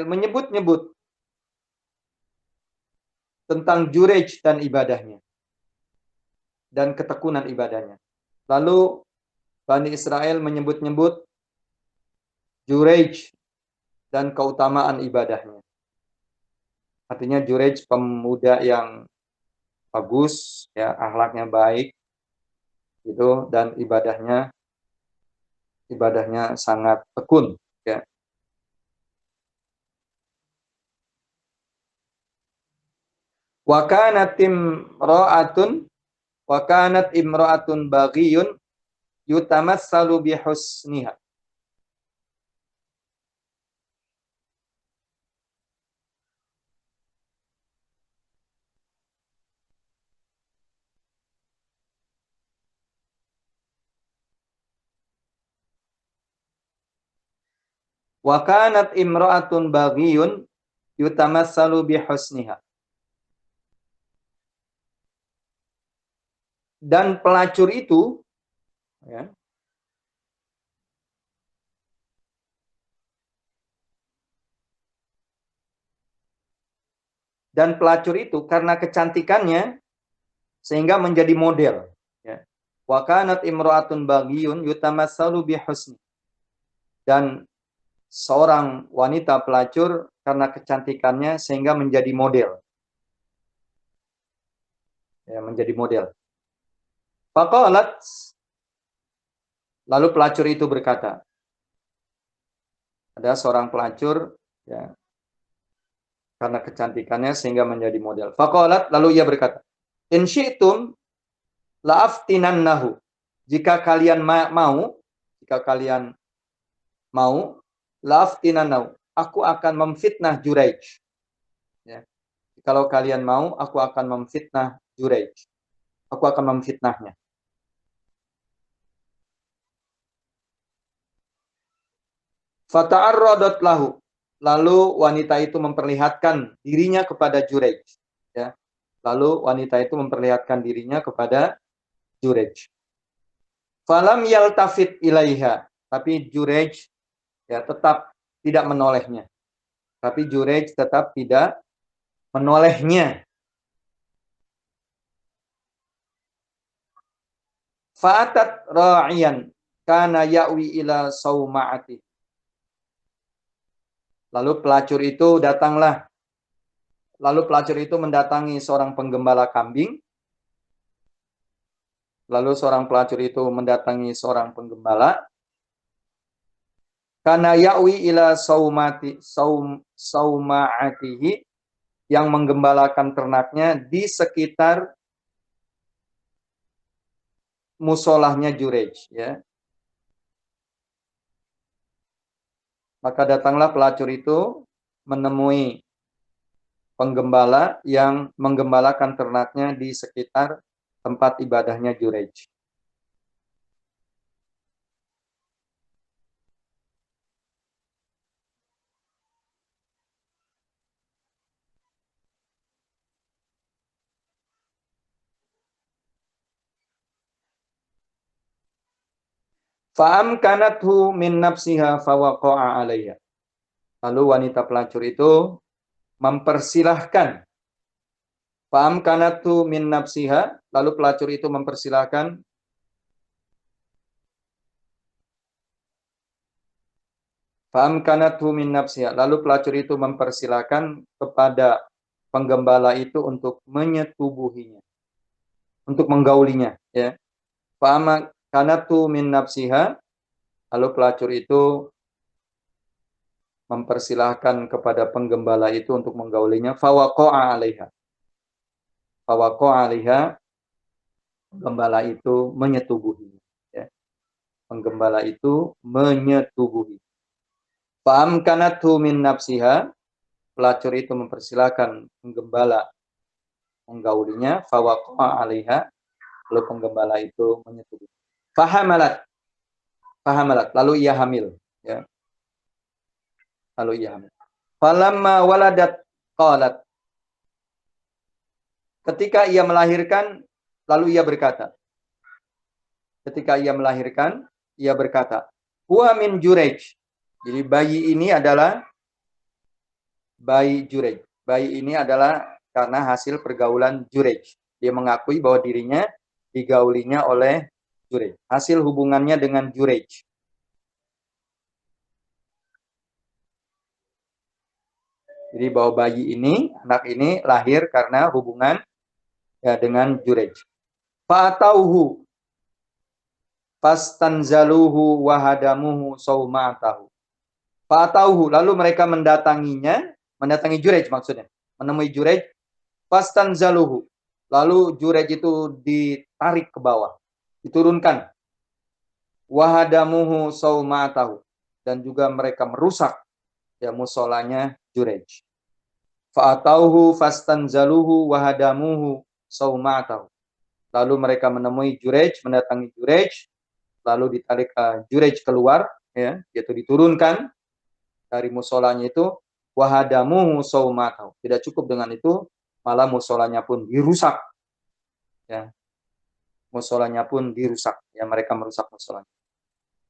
menyebut-nyebut tentang Jurej dan ibadahnya dan ketekunan ibadahnya. Lalu Bani Israel menyebut-nyebut Jurej dan keutamaan ibadahnya. Artinya Jurej pemuda yang bagus, akhlaknya baik, gitu, dan ibadahnya sangat tekun. Wa kanat imra'atun baghiyun yutamassalu bihusniha. Wa kanat imra'atun baghiyun yutamassalu bihusniha. Dan pelacur itu karena kecantikannya sehingga menjadi model. Wa kanat imra'atun baghiyun yutamassalu bihusni. Dan seorang wanita pelacur karena kecantikannya sehingga menjadi model. Menjadi model. Faqalat, lalu pelacur itu berkata, ada seorang pelacur karena kecantikannya sehingga menjadi model. Faqalat, lalu ia berkata, in syi'tum la'aftinannahu. Jika kalian mau, la'aftinannahu, aku akan memfitnah Jurej. Kalau kalian mau, aku akan memfitnah Jurej. Aku akan memfitnahnya. Fata'arradat lahu. Lalu wanita itu memperlihatkan dirinya kepada Jurej. Lalu wanita itu memperlihatkan dirinya kepada Jurej. Falam yaltafit ilaiha. Tapi Jurej tetap tidak menolehnya. Fa'atat ra'iyan kana ya'wi ila sauma'ati. Lalu pelacur itu datanglah. Lalu pelacur itu mendatangi seorang penggembala kambing. Lalu seorang pelacur itu mendatangi seorang penggembala. Kana ya'wi ila sauma'atihi, yang menggembalakan ternaknya di sekitar musolahnya Jurej, ya. Maka datanglah pelacur itu menemui penggembala yang menggembalakan ternaknya di sekitar tempat ibadahnya Jurej. Fa'amkanathu min nafsiha fawaqa'a 'alayha. Lalu wanita pelacur itu mempersilahkan. Fa'amkanathu min nafsiha, lalu pelacur itu mempersilahkan Fa'amkanathu min nafsiha, lalu pelacur itu mempersilahkan kepada penggembala itu untuk menyetubuhinya, untuk menggaulinya, ya. Fa'amkanathu min nafsiha, lalu pelacur itu mempersilahkan kepada penggembala itu untuk menggaulinya. Fawaqa'a 'alaiha. Fawaqa'a 'alaiha, penggembala itu menyetubuhi, ya. Penggembala itu menyetubuhi. Fa'amkanathu min nafsiha, pelacur itu mempersilahkan penggembala menggaulinya. Fawaqa'a 'alaiha, lalu penggembala itu menyetubuhi. Fahamalat, lalu ia hamil, ya. Lalu ia hamil. Falamma waladat qalat. Ketika ia melahirkan, lalu ia berkata. Ketika ia melahirkan, ia berkata, huwa min Jurej. Jadi bayi ini adalah bayi Jurej. Bayi ini adalah karena hasil pergaulan Jurej. Dia mengakui bahwa dirinya digaulinya oleh Jurej. Hasil hubungannya dengan Jurej. Jadi bahwa bayi ini, anak ini lahir karena hubungan, ya, dengan Jurej. Fa'atauhu fastanzaluhu wahadamuhu sauma'atahu. Fa'atauhu, lalu mereka mendatangi Jurej maksudnya. Menemui Jurej. Fastanzaluhu, lalu Jurej itu ditarik ke bawah, diturunkan. Wahadamuhu sauma'atahu, dan juga mereka merusak, ya, musolanya Jurej. Fa'atauhu fastanzaluhu wahadamuhu sauma'atahu. Lalu mereka menemui Jurej, mendatangi Jurej, lalu ditarik Jurej keluar, ya, yaitu diturunkan dari musolanya itu. Wahadamuhu sauma'atahu. Tidak cukup dengan itu, malah musolanya pun dirusak, ya. Musolanya pun dirusak, ya, mereka merusak musolanya.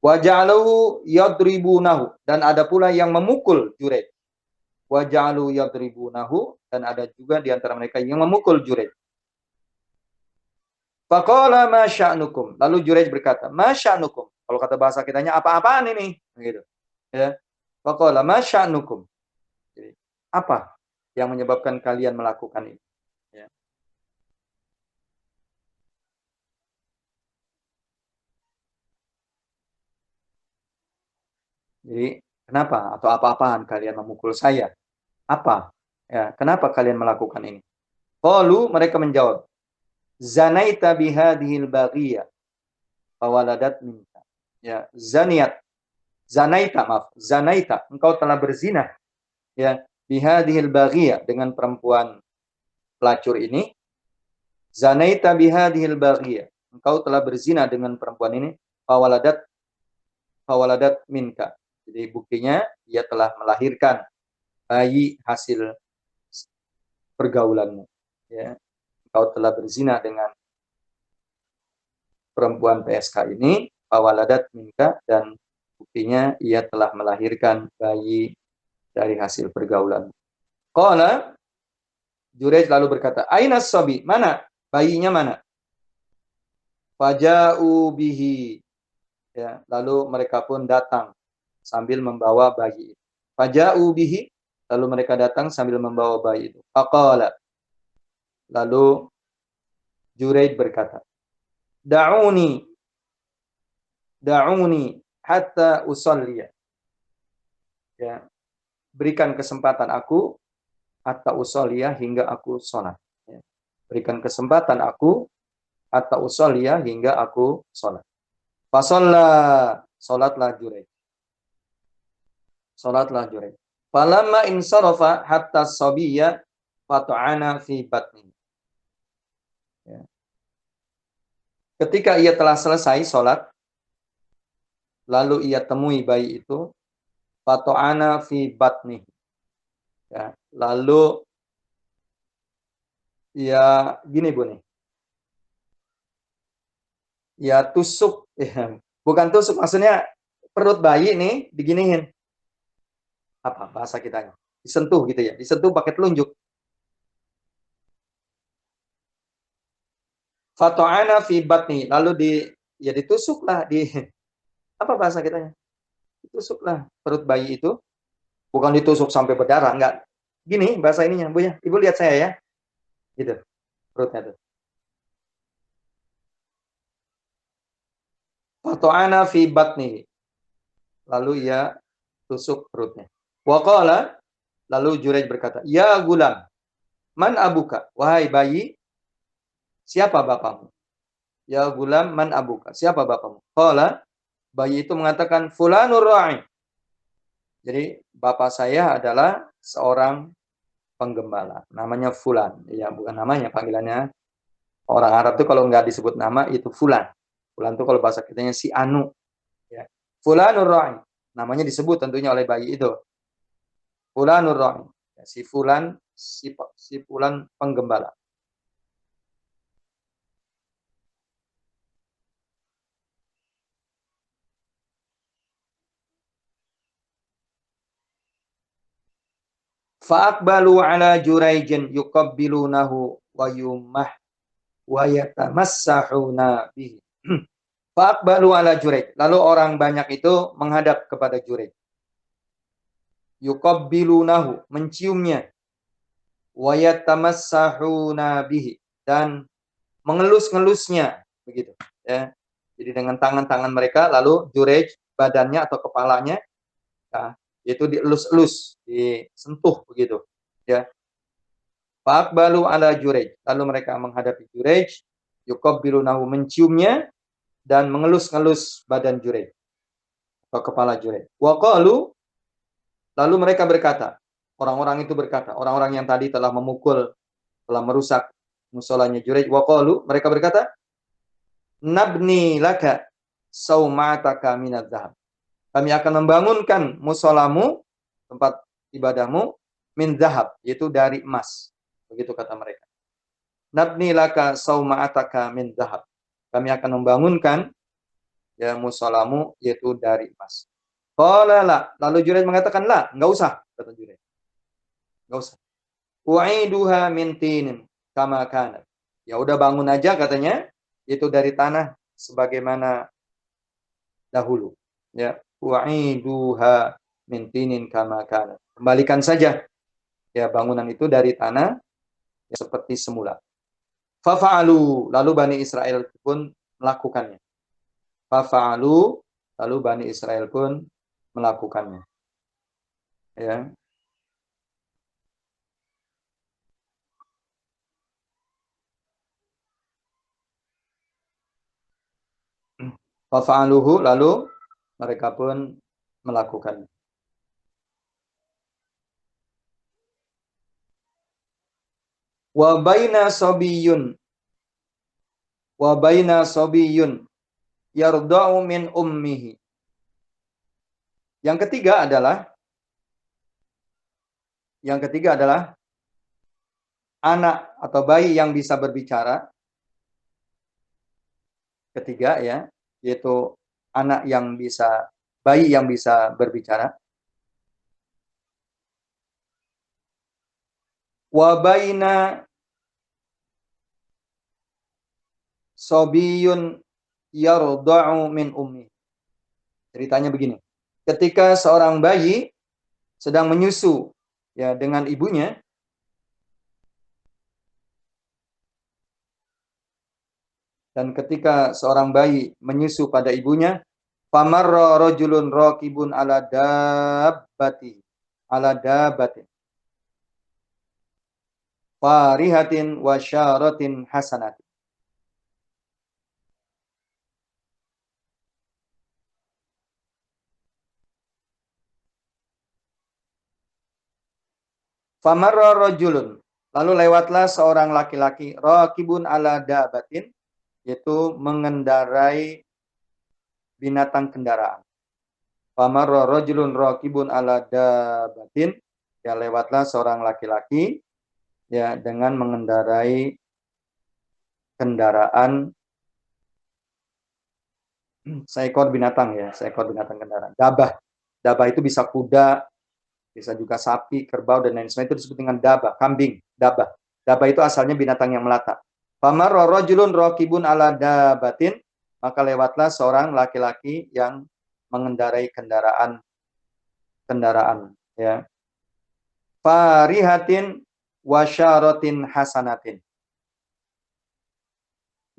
Waja'alu yadribunahu, dan ada pula yang memukul Jurej. Waja'alu yadribunahu, dan ada juga di antara mereka yang memukul Jurej. Faqala ma sya'nukum, lalu Jurej berkata, ma sya'nukum. Kalau kata bahasa kitanya, apa-apaan ini? Gitu. Ya. Faqala ma sya'nukum. Jadi, apa yang menyebabkan kalian melakukan ini? Ya. Jadi, kenapa atau apa-apaan kalian memukul saya? Apa? Ya, kenapa kalian melakukan ini? Qalu, mereka menjawab, zanaita bihadhil baghiyah fawaladat minka. Ya, zanaita, engkau telah berzina, ya, bihadhil baghiyah, dengan perempuan pelacur ini. Zanaita bihadhil baghiyah, engkau telah berzina dengan perempuan ini. Fawaladat minka. Jadi buktinya dia telah melahirkan bayi hasil pergaulanmu, ya. Engkau telah berzina dengan perempuan PSK ini, fawaladat minka, dan buktinya ia telah melahirkan bayi dari hasil pergaulan. Qala, Jurej lalu berkata, aina sabi, mana bayinya, mana? Faja'u bihi, Ya, lalu mereka pun datang sambil membawa bayi itu. Faja'u bihi, lalu mereka datang sambil membawa bayi itu. Faqala, lalu Juraid berkata, Da'uni hatta usalliya. Ya, berikan kesempatan aku hatta usalliya hingga aku sholat. Ya. Berikan kesempatan aku hatta usalliya hingga aku sholat. Fasalla, sholatlah Juraid. Sholatlah Juraid. Falamma insarafa hatta sabiyya fata'ana fi batni. Ya. Ketika ia telah selesai sholat, lalu ia temui bayi itu, fata'ana fi batni. Ya. Lalu ya gini Bu nih. Ya tusuk, ya. Bukan tusuk, maksudnya perut bayi nih diginiin. Apa bahasa kitanya? Disentuh gitu ya, disentuh pakai telunjuk. Fata'ana fi batni, lalu ditusuklah apa bahasa kitanya? Ditusuklah perut bayi itu, bukan ditusuk sampai berdarah, enggak. Gini bahasa ininya, Bu ya. Ibu lihat saya ya. Gitu. Perutnya tuh. Fata'ana fi batni. Lalu ia tusuk perutnya. Wa qala, lalu Juraij berkata, "Ya gulam, man abuka?" Wahai bayi, siapa bapakmu? Ya gulam, man abuka? Siapa bapakmu? Qala, bayi itu mengatakan, fulanur ra'i. Jadi bapak saya adalah seorang penggembala. Namanya Fulan. Ya, bukan namanya, panggilannya. Orang Arab itu kalau nggak disebut nama, itu Fulan. Fulan itu kalau bahasa kitanya si Anu. Ya. Fulanur ra'i. Namanya disebut tentunya oleh bayi itu. Fulanur ra'i. Ya, si Fulan, si Fulan penggembala. Fa'aqbalu ala Juraijin yuqabbilunahu wa yatamassahuna bihi. Fa'aqbalu ala Juraij. Lalu orang banyak itu menghadap kepada Juraij. Yuqabbilunahu, menciumnya. Wa yatamassahuna bihi, dan mengelus-ngelusnya, begitu ya. Jadi dengan tangan-tangan mereka, lalu Juraij badannya atau kepalanya ya, itu dielus-elus, disentuh begitu ya. Fa'aqbalu ala Juraij, lalu mereka menghadapi Juraij, yuqabbilunahu, menciumnya dan mengelus-ngelus badan Juraij atau kepala Juraij. Wa qalu, lalu mereka berkata, orang-orang itu berkata, orang-orang yang tadi telah memukul, telah merusak musolanya Juraij. Wa qalu, mereka berkata, nabni laka saumataka minadz dzahab. Kami akan membangunkan musolamu, tempat ibadahmu, min dzahab, yaitu dari emas. Begitu kata mereka. Nabni laka saumataka min dzahab. Kami akan membangunkan ya musolamu, yaitu dari emas. Qala la, lalu Juraij mengatakan, la, enggak usah, kata Juraij. Enggak usah. U'iduha min tinin kama kanat. Ya udah bangun aja katanya, itu dari tanah sebagaimana dahulu. Ya, u'iduha min tinin kama kanat. Kembalikan saja ya bangunan itu dari tanah ya, seperti semula. Fafa'alu, lalu Bani Israel pun melakukannya. Fafa'alu, lalu Bani Israel pun melakukannya. Ya. Fafa'aluhu, lalu mereka pun melakukannya. Wa baina sabiyun yarda'u min ummihi. Yang ketiga adalah anak atau bayi yang bisa berbicara. Ketiga ya, yaitu bayi yang bisa berbicara. Wa baina sabiyun yarda'u min ummi. Ceritanya begini. Ketika seorang bayi sedang menyusu ya dengan ibunya, dan ketika seorang bayi menyusu pada ibunya, famarra rajulun raqibun ala dabbatin farihatin wa syaratin hasanatin. Famarra rajulun, lalu lewatlah seorang laki-laki, raqibun ala dabbatin, yaitu mengendarai binatang kendaraan. Famarra rajulun raqibun ala dabbatin, ya lewatlah seorang laki-laki ya dengan mengendarai kendaraan seekor binatang ya, seekor binatang kendaraan. Dabah. Dabah itu bisa kuda, bisa juga sapi, kerbau dan lain sebagainya, itu disebut dengan dabah, kambing, dabah. Dabah itu asalnya binatang yang melata. Famarra rajulun raqibun ala dabatin, maka lewatlah seorang laki-laki yang mengendarai kendaraan ya. Farihatin wasyaratin hasanatin,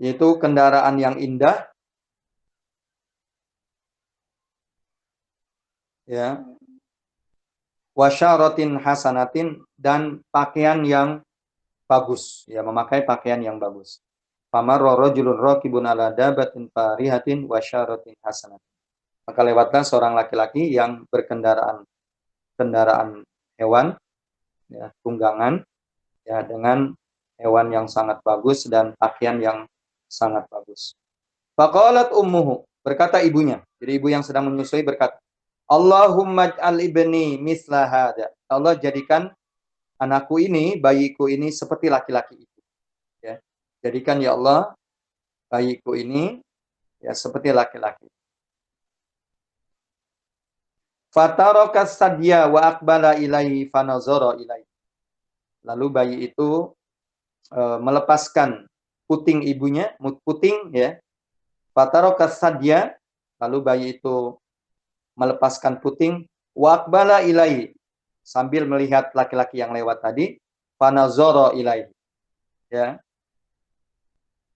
yaitu kendaraan yang indah ya. Wasyaratin hasanatin, dan pakaian yang bagus ya, memakai pakaian yang bagus. Famarra rajulun raqibun ala dabatin farihatin wasyaratin hasanatin, maka lewatlah seorang laki-laki yang berkendaraan kendaraan hewan ya, tunggangan ya, dengan hewan yang sangat bagus dan pakaian yang sangat bagus. Faqalat ummuhu, berkata ibunya, jadi ibu yang sedang menyusui berkata, Allahumma ij'al ibni misla hada, Allah jadikan anakku ini, bayiku ini seperti laki-laki itu ya. Jadikan ya Allah bayiku ini ya seperti laki-laki. Fataraka sadya wa aqbala ilaihi fanazara ilaihi, lalu bayi itu melepaskan puting ibunya, puting ya. Fataraka sadya, lalu bayi itu melepaskan puting, wa aqbala ilaihi, sambil melihat laki-laki yang lewat tadi, fanazara ilaihi ya.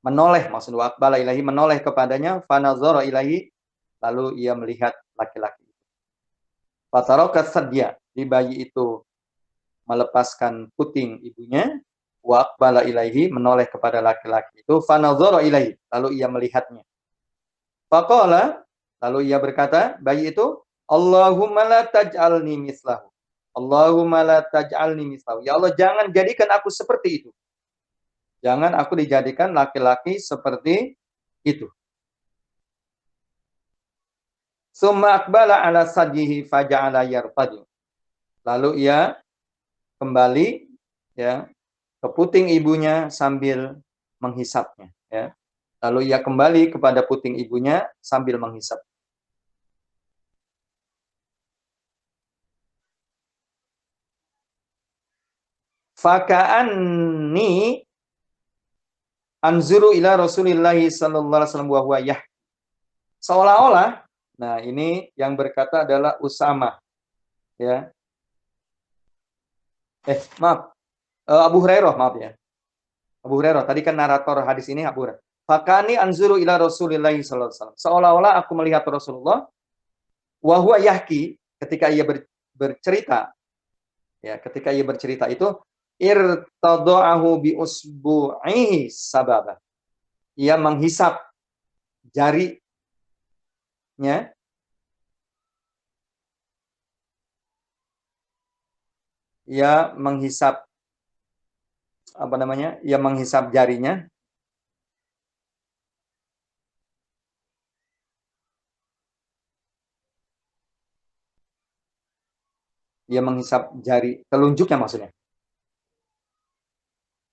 Menoleh, maksud wa aqbala ilaihi, menoleh kepadanya, fanazara ilaihi, lalu ia melihat laki-laki. Fataraka sadya, di bayi itu melepaskan puting ibunya, wa aqbala ilaihi, menoleh kepada laki-laki itu, fanazara ilaihi, lalu ia melihatnya. Faqala, lalu ia berkata, bayi itu, Allahumma la taj'alni mislahu. Allahumma la taj'alni mislahu. Ya Allah, jangan jadikan aku seperti itu. Jangan aku dijadikan laki-laki seperti itu. Summa aqbala ala sadyihi faja'ala yarfadi. Lalu ia kembali ya ke puting ibunya sambil menghisapnya ya. Lalu ia kembali kepada puting ibunya sambil menghisap. Faka'anni anzuru ila Rasulillah sallallahu alaihi wasallam wa huwa yah. Seolah-olah, nah ini yang berkata adalah Usama ya. Abu Hurairah, maaf ya. Abu Hurairah, tadi kan narator hadis ini Abu Hurairah. Fakani anzuru ila Rasulillah sallallahu alaihi wasallam. Seolah-olah aku melihat Rasulullah wa huwa yahki, ketika ia bercerita. Ya, ketika ia bercerita itu irtada'ahu bi usbu'ihi sababa. Ia menghisap jarinya ia menghisap ia menghisap jarinya ia menghisap jari telunjuknya maksudnya.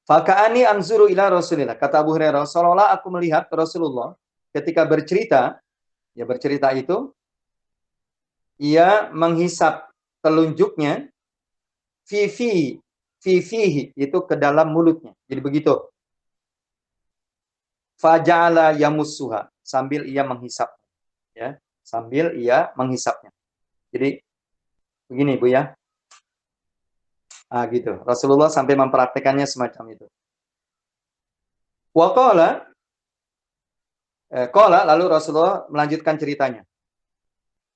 Faka'ani anzuru ila Rasulillah, kata Abu Hurairah, seolah-olah aku melihat Rasulullah ketika bercerita itu ia menghisap telunjuknya fihi itu ke dalam mulutnya. Jadi begitu. Faja'ala yamussuha, sambil ia menghisap ya. sambil ia menghisapnya. Jadi begini Bu ya. Gitu. Rasulullah sampai mempraktekannya semacam itu. Wa qala lalu Rasulullah melanjutkan ceritanya.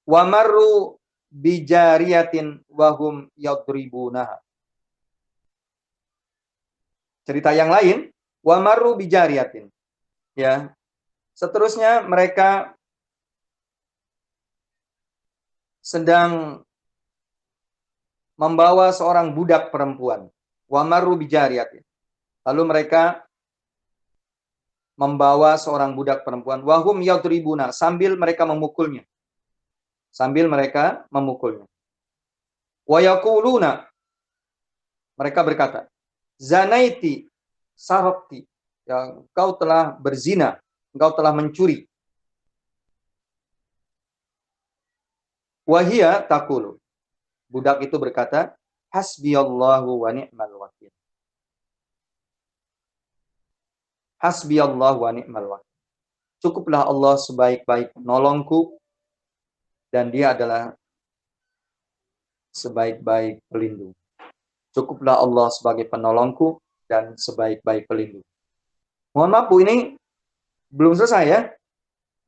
Wa marru bijariyatin wahum yadribunaha. Cerita yang lain, wa marru bijariyatin. Ya. Seterusnya mereka sedang membawa seorang budak perempuan. Wa marru bijariyatin. Lalu mereka membawa seorang budak perempuan. Wahum yadribuna, sambil mereka memukulnya. Wa yaquluna, mereka berkata, zanaiti sarokti, ya, engkau telah berzina, engkau telah mencuri. Wahia taqulu, budak itu berkata, hasbiyallahu wa ni'mal wakil. Hasbiyallahu wa ni'mal wakil. Cukuplah Allah sebaik-baik penolongku, dan dia adalah sebaik-baik pelindung. Cukuplah Allah sebagai penolongku dan sebaik-baik pelindung. Mohon maaf Bu, ini belum selesai ya.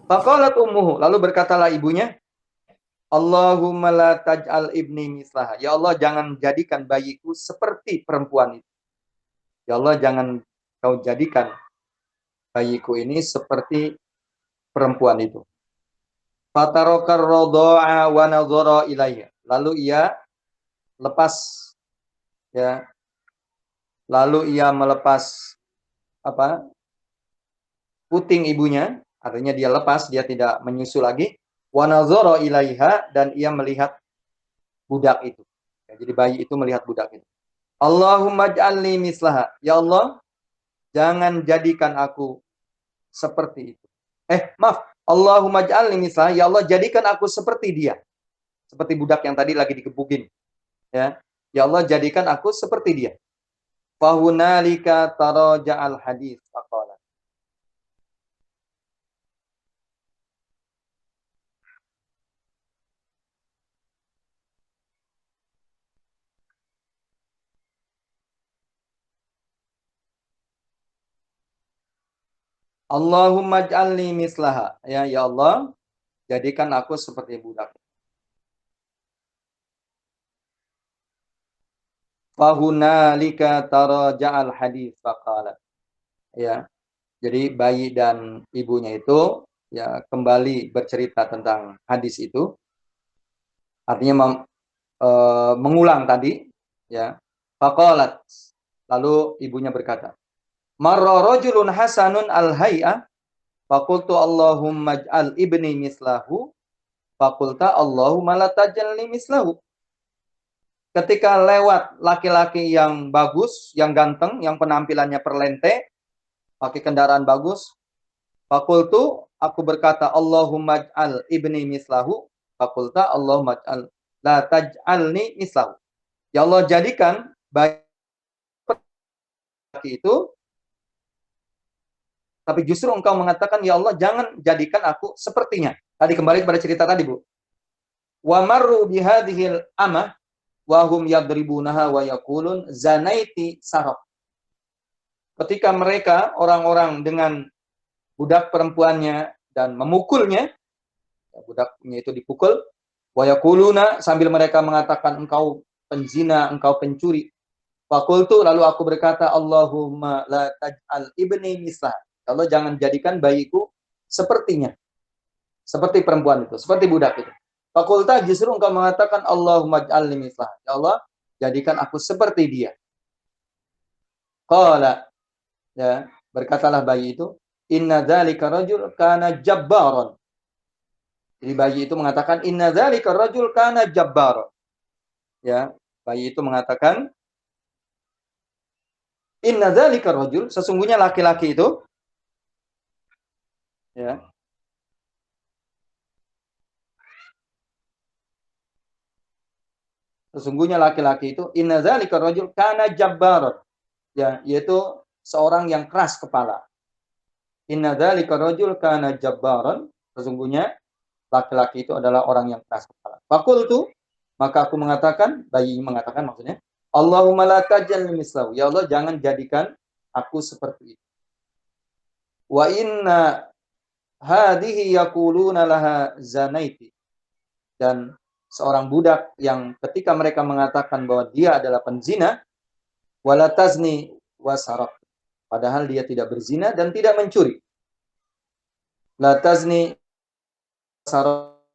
Faqalat ummuhu, lalu berkatalah ibunya, Allahumma la taj'al ibni mislaha. Ya Allah, jangan jadikan bayiku seperti perempuan itu. Ya Allah, jangan kau jadikan bayiku ini seperti perempuan itu. Fatarokar rodo'a wa nadhara ilayya. Lalu ia lepas, ya. Lalu ia melepas puting ibunya, artinya dia lepas, dia tidak menyusu lagi. Wa nadhara ilaiha, dan ia melihat budak itu. Ya, jadi bayi itu melihat budak itu. Allahumma ij'alni mislaha. Ya Allah, jangan jadikan aku seperti itu. Maaf. Allahumma ij'alni mislaha. Ya Allah, jadikan aku seperti dia. Seperti budak yang tadi lagi digebukin. Ya. Ya Allah, jadikan aku seperti dia. Fahunalika taraja'al hadis faqala. Allahumma ij'alni mislaha. Ya Allah, jadikan aku seperti budak. Fahunalika taraja'al hadis faqala. Ya. Jadi bayi dan ibunya itu ya kembali bercerita tentang hadis itu. Artinya mengulang tadi, ya. Faqalat, lalu ibunya berkata, marra rajulun hasanun al-hay'a, faqultu Allahumma ij'al ibni mislahu, faqulta Allahumma la taj'alni mislahu. Ketika lewat laki-laki yang bagus, yang ganteng, yang penampilannya perlente, pakai kendaraan bagus, faqultu, aku berkata Allahumma ij'al ibni mislahu, faqulta Allahumma ij'al la taj'alni mislahu. Ya Allah, jadikan bayi itu, tapi justru engkau mengatakan, ya Allah, jangan jadikan aku sepertinya. Tadi kembali kepada cerita tadi, Bu. Wa marru bihadhil amah wa hum yadribunaha wa yaqulun zanaiti sarab. Ketika mereka, orang-orang dengan budak perempuannya dan memukulnya, budaknya itu dipukul, wa yaquluna, sambil mereka mengatakan engkau penzina, engkau pencuri. Faqultu, lalu aku berkata, Allahumma la taj'al ibni mislah. Allah, jangan jadikan bayiku sepertinya. Seperti perempuan itu, seperti budak itu. Fakulta, justru engkau mengatakan Allahumma ij'alni mislah. Ya Allah, jadikan aku seperti dia. Qala, ya, berkatalah bayi itu, inna dzalika rajul kana jabbaron. Jadi bayi itu mengatakan inna dzalika rajul kana jabbaron. Ya, bayi itu mengatakan inna dzalika rajul, sesungguhnya laki-laki itu, ya, sesungguhnya laki-laki itu inna dzalika rajul kana jabbaron, ya, yaitu seorang yang keras kepala. Inna dzalika rajul kana jabbaron, sesungguhnya laki-laki itu adalah orang yang keras kepala. Fakultu, maka aku mengatakan, bayi mengatakan maksudnya, Allahumma la taj'al mislahu. Ya Allah, jangan jadikan aku seperti itu. Wa inna hadhihi yaquluna laha zanaiti. Dan seorang budak yang ketika mereka mengatakan bahwa dia adalah penzina, wala tazni wasaraq. Padahal dia tidak berzina dan tidak mencuri. La tazni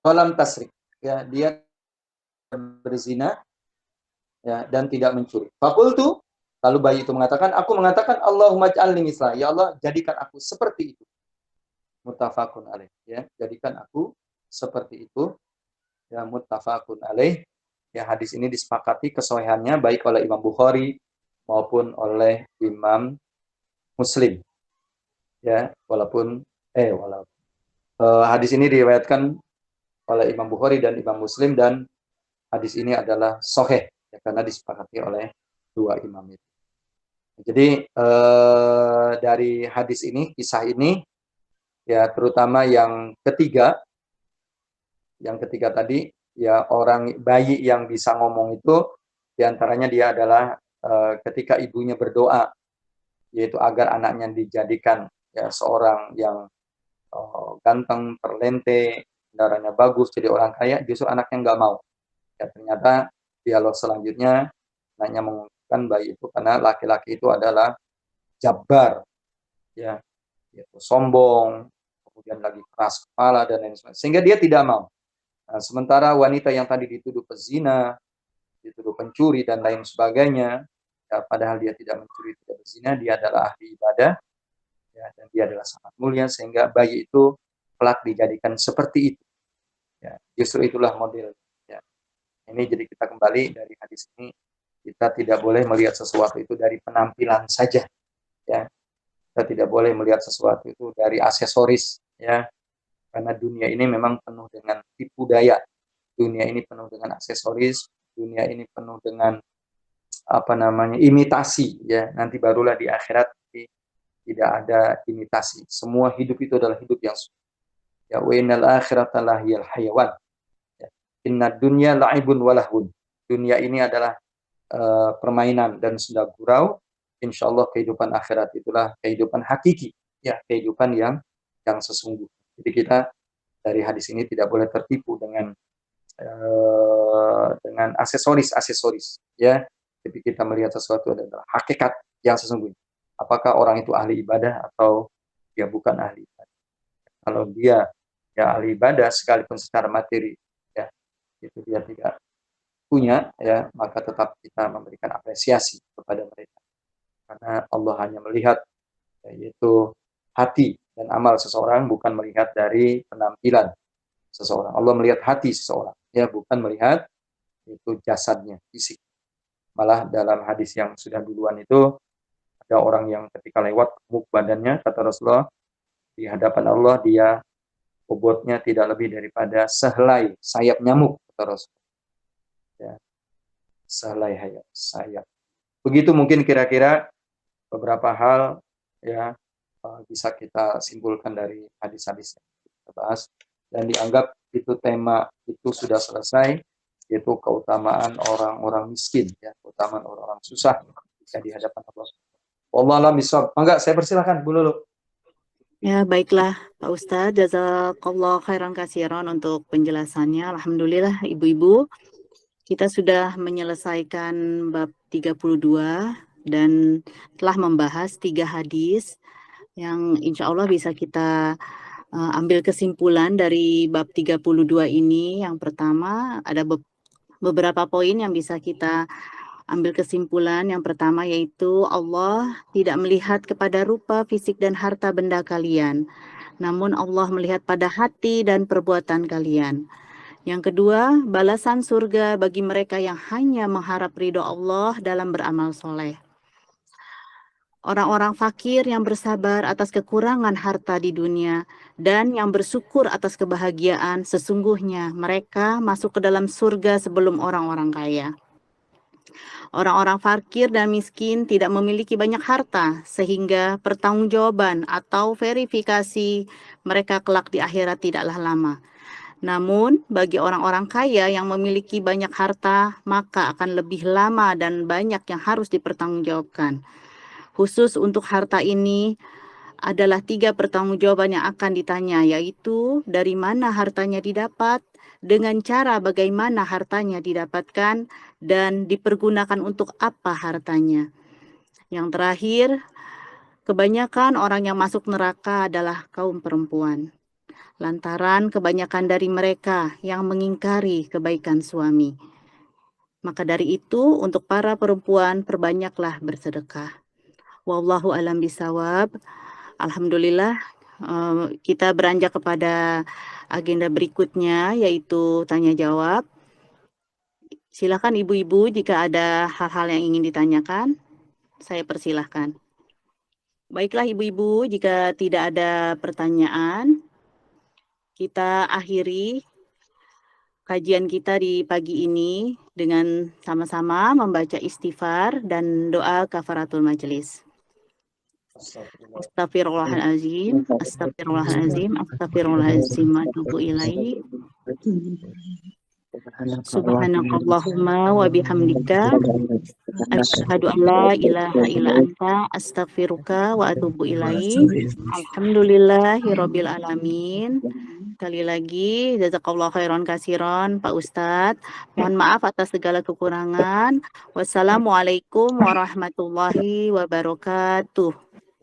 walam tasrik. Ya, dia berzina ya, dan tidak mencuri. Fakultu, lalu bayi itu mengatakan, aku mengatakan Allahumma ja'alni mislah. Ya Allah, jadikan aku seperti itu. Muttafaqun alaih. Ya, jadikan aku seperti itu. Ya, muttafaqun alaih. Ya, hadis ini disepakati kesahihannya baik oleh Imam Bukhari maupun oleh Imam Muslim. Ya, walaupun hadis ini diriwayatkan oleh Imam Bukhari dan Imam Muslim, dan hadis ini adalah sahih ya, karena disepakati oleh dua imam itu. Jadi dari hadis ini, kisah ini ya, terutama yang ketiga tadi ya, orang bayi yang bisa ngomong itu diantaranya dia adalah ketika ibunya berdoa, yaitu agar anaknya dijadikan ya seorang yang ganteng, terlente, darahnya bagus, jadi orang kaya, justru anaknya nggak mau. Ya, ternyata dialog selanjutnya anaknya mengungkapkan bayi itu karena laki-laki itu adalah jabbar, ya, yaitu sombong, kemudian lagi keras kepala dan lain sebagainya, sehingga dia tidak mau. Nah, sementara wanita yang tadi dituduh pezina, dituduh pencuri dan lain sebagainya, ya, padahal dia tidak mencuri, tidak berzina, dia adalah ahli ibadah, ya, dan dia adalah sangat mulia, sehingga bayi itu kelak dijadikan seperti itu. Ya, justru itulah model. Ya. Ini jadi kita kembali dari hadis ini, kita tidak boleh melihat sesuatu itu dari penampilan saja. Ya. Kita tidak boleh melihat sesuatu itu dari aksesoris. Ya. Karena dunia ini memang penuh dengan tipu daya. Dunia ini penuh dengan aksesoris. Dunia ini penuh dengan imitasi. Ya. Nanti barulah di akhirat tidak ada imitasi. Semua hidup itu adalah hidup yang ya, wa innal akhirata lahiyal hayawan. Ya. Inna dunya la'ibun walahun. Dunia ini adalah permainan dan senda gurau. Insyaallah kehidupan akhirat itulah kehidupan hakiki, ya, kehidupan yang sesungguhnya. Jadi kita dari hadis ini tidak boleh tertipu dengan aksesoris, ya. Jadi kita melihat sesuatu adalah hakikat yang sesungguhnya. Apakah orang itu ahli ibadah atau dia bukan ahli ibadah. Kalau dia ya ahli ibadah sekalipun secara materi ya itu dia tidak punya, ya, maka tetap kita memberikan apresiasi kepada mereka. Karena Allah hanya melihat yaitu hati dan amal seseorang, bukan melihat dari penampilan seseorang. Allah melihat hati seseorang, ya, bukan melihat itu jasadnya, fisik. Malah dalam hadis yang sudah duluan itu ada orang yang ketika lewat gemuk badannya, kata Rasulullah, di hadapan Allah dia bobotnya tidak lebih daripada sehelai sayap nyamuk, kata Rasulullah. Ya. Sehelai sayap. Begitu mungkin kira-kira beberapa hal ya bisa kita simpulkan dari hadis-hadis yang kita bahas, dan dianggap itu tema itu sudah selesai, yaitu keutamaan orang-orang miskin, ya, keutamaan orang-orang susah ya di hadapan Allah. Wallahualam bishawab. Enggak, saya persilahkan Bu Lulu. Ya, baiklah Pak Ustadz, jazakallah khairan katsiran untuk penjelasannya. Alhamdulillah ibu-ibu, kita sudah menyelesaikan bab 32 dan telah membahas 3 hadis yang insya Allah bisa kita ambil kesimpulan dari bab 32 ini. Yang pertama, ada beberapa poin yang bisa kita ambil kesimpulan. Yang pertama yaitu Allah tidak melihat kepada rupa, fisik, dan harta benda kalian. Namun Allah melihat pada hati dan perbuatan kalian. Yang kedua, balasan surga bagi mereka yang hanya mengharap ridho Allah dalam beramal soleh. Orang-orang fakir yang bersabar atas kekurangan harta di dunia dan yang bersyukur atas kebahagiaan, sesungguhnya mereka masuk ke dalam surga sebelum orang-orang kaya. Orang-orang fakir dan miskin tidak memiliki banyak harta, sehingga pertanggungjawaban atau verifikasi mereka kelak di akhirat tidaklah lama. Namun, bagi orang-orang kaya yang memiliki banyak harta, maka akan lebih lama dan banyak yang harus dipertanggungjawabkan. Khusus untuk harta ini adalah 3 pertanggungjawaban yang akan ditanya, yaitu dari mana hartanya didapat, dengan cara bagaimana hartanya didapatkan, dan dipergunakan untuk apa hartanya. Yang terakhir, kebanyakan orang yang masuk neraka adalah kaum perempuan, lantaran kebanyakan dari mereka yang mengingkari kebaikan suami. Maka dari itu, untuk para perempuan, perbanyaklah bersedekah. Wallahu alam bisawab. Alhamdulillah, kita beranjak kepada agenda berikutnya, yaitu tanya jawab. Silakan ibu-ibu jika ada hal-hal yang ingin ditanyakan, saya persilahkan. Baiklah ibu-ibu, jika tidak ada pertanyaan, kita akhiri kajian kita di pagi ini dengan sama-sama membaca istighfar dan doa kafaratul majelis. Astaghfirullahaladzim, astaghfirullahaladzim, astaghfirullahaladzim, wa atubu ilaih. Subhanakallahumma wa bihamdika asyhadu an la ilaha illa anta astaghfiruka wa atubu ilaih. Alhamdulillahirabbil alamin. Sekali lagi jazakallahu khairan katsiran Pak Ustadz. Mohon maaf atas segala kekurangan. Wassalamualaikum warahmatullahi wabarakatuh.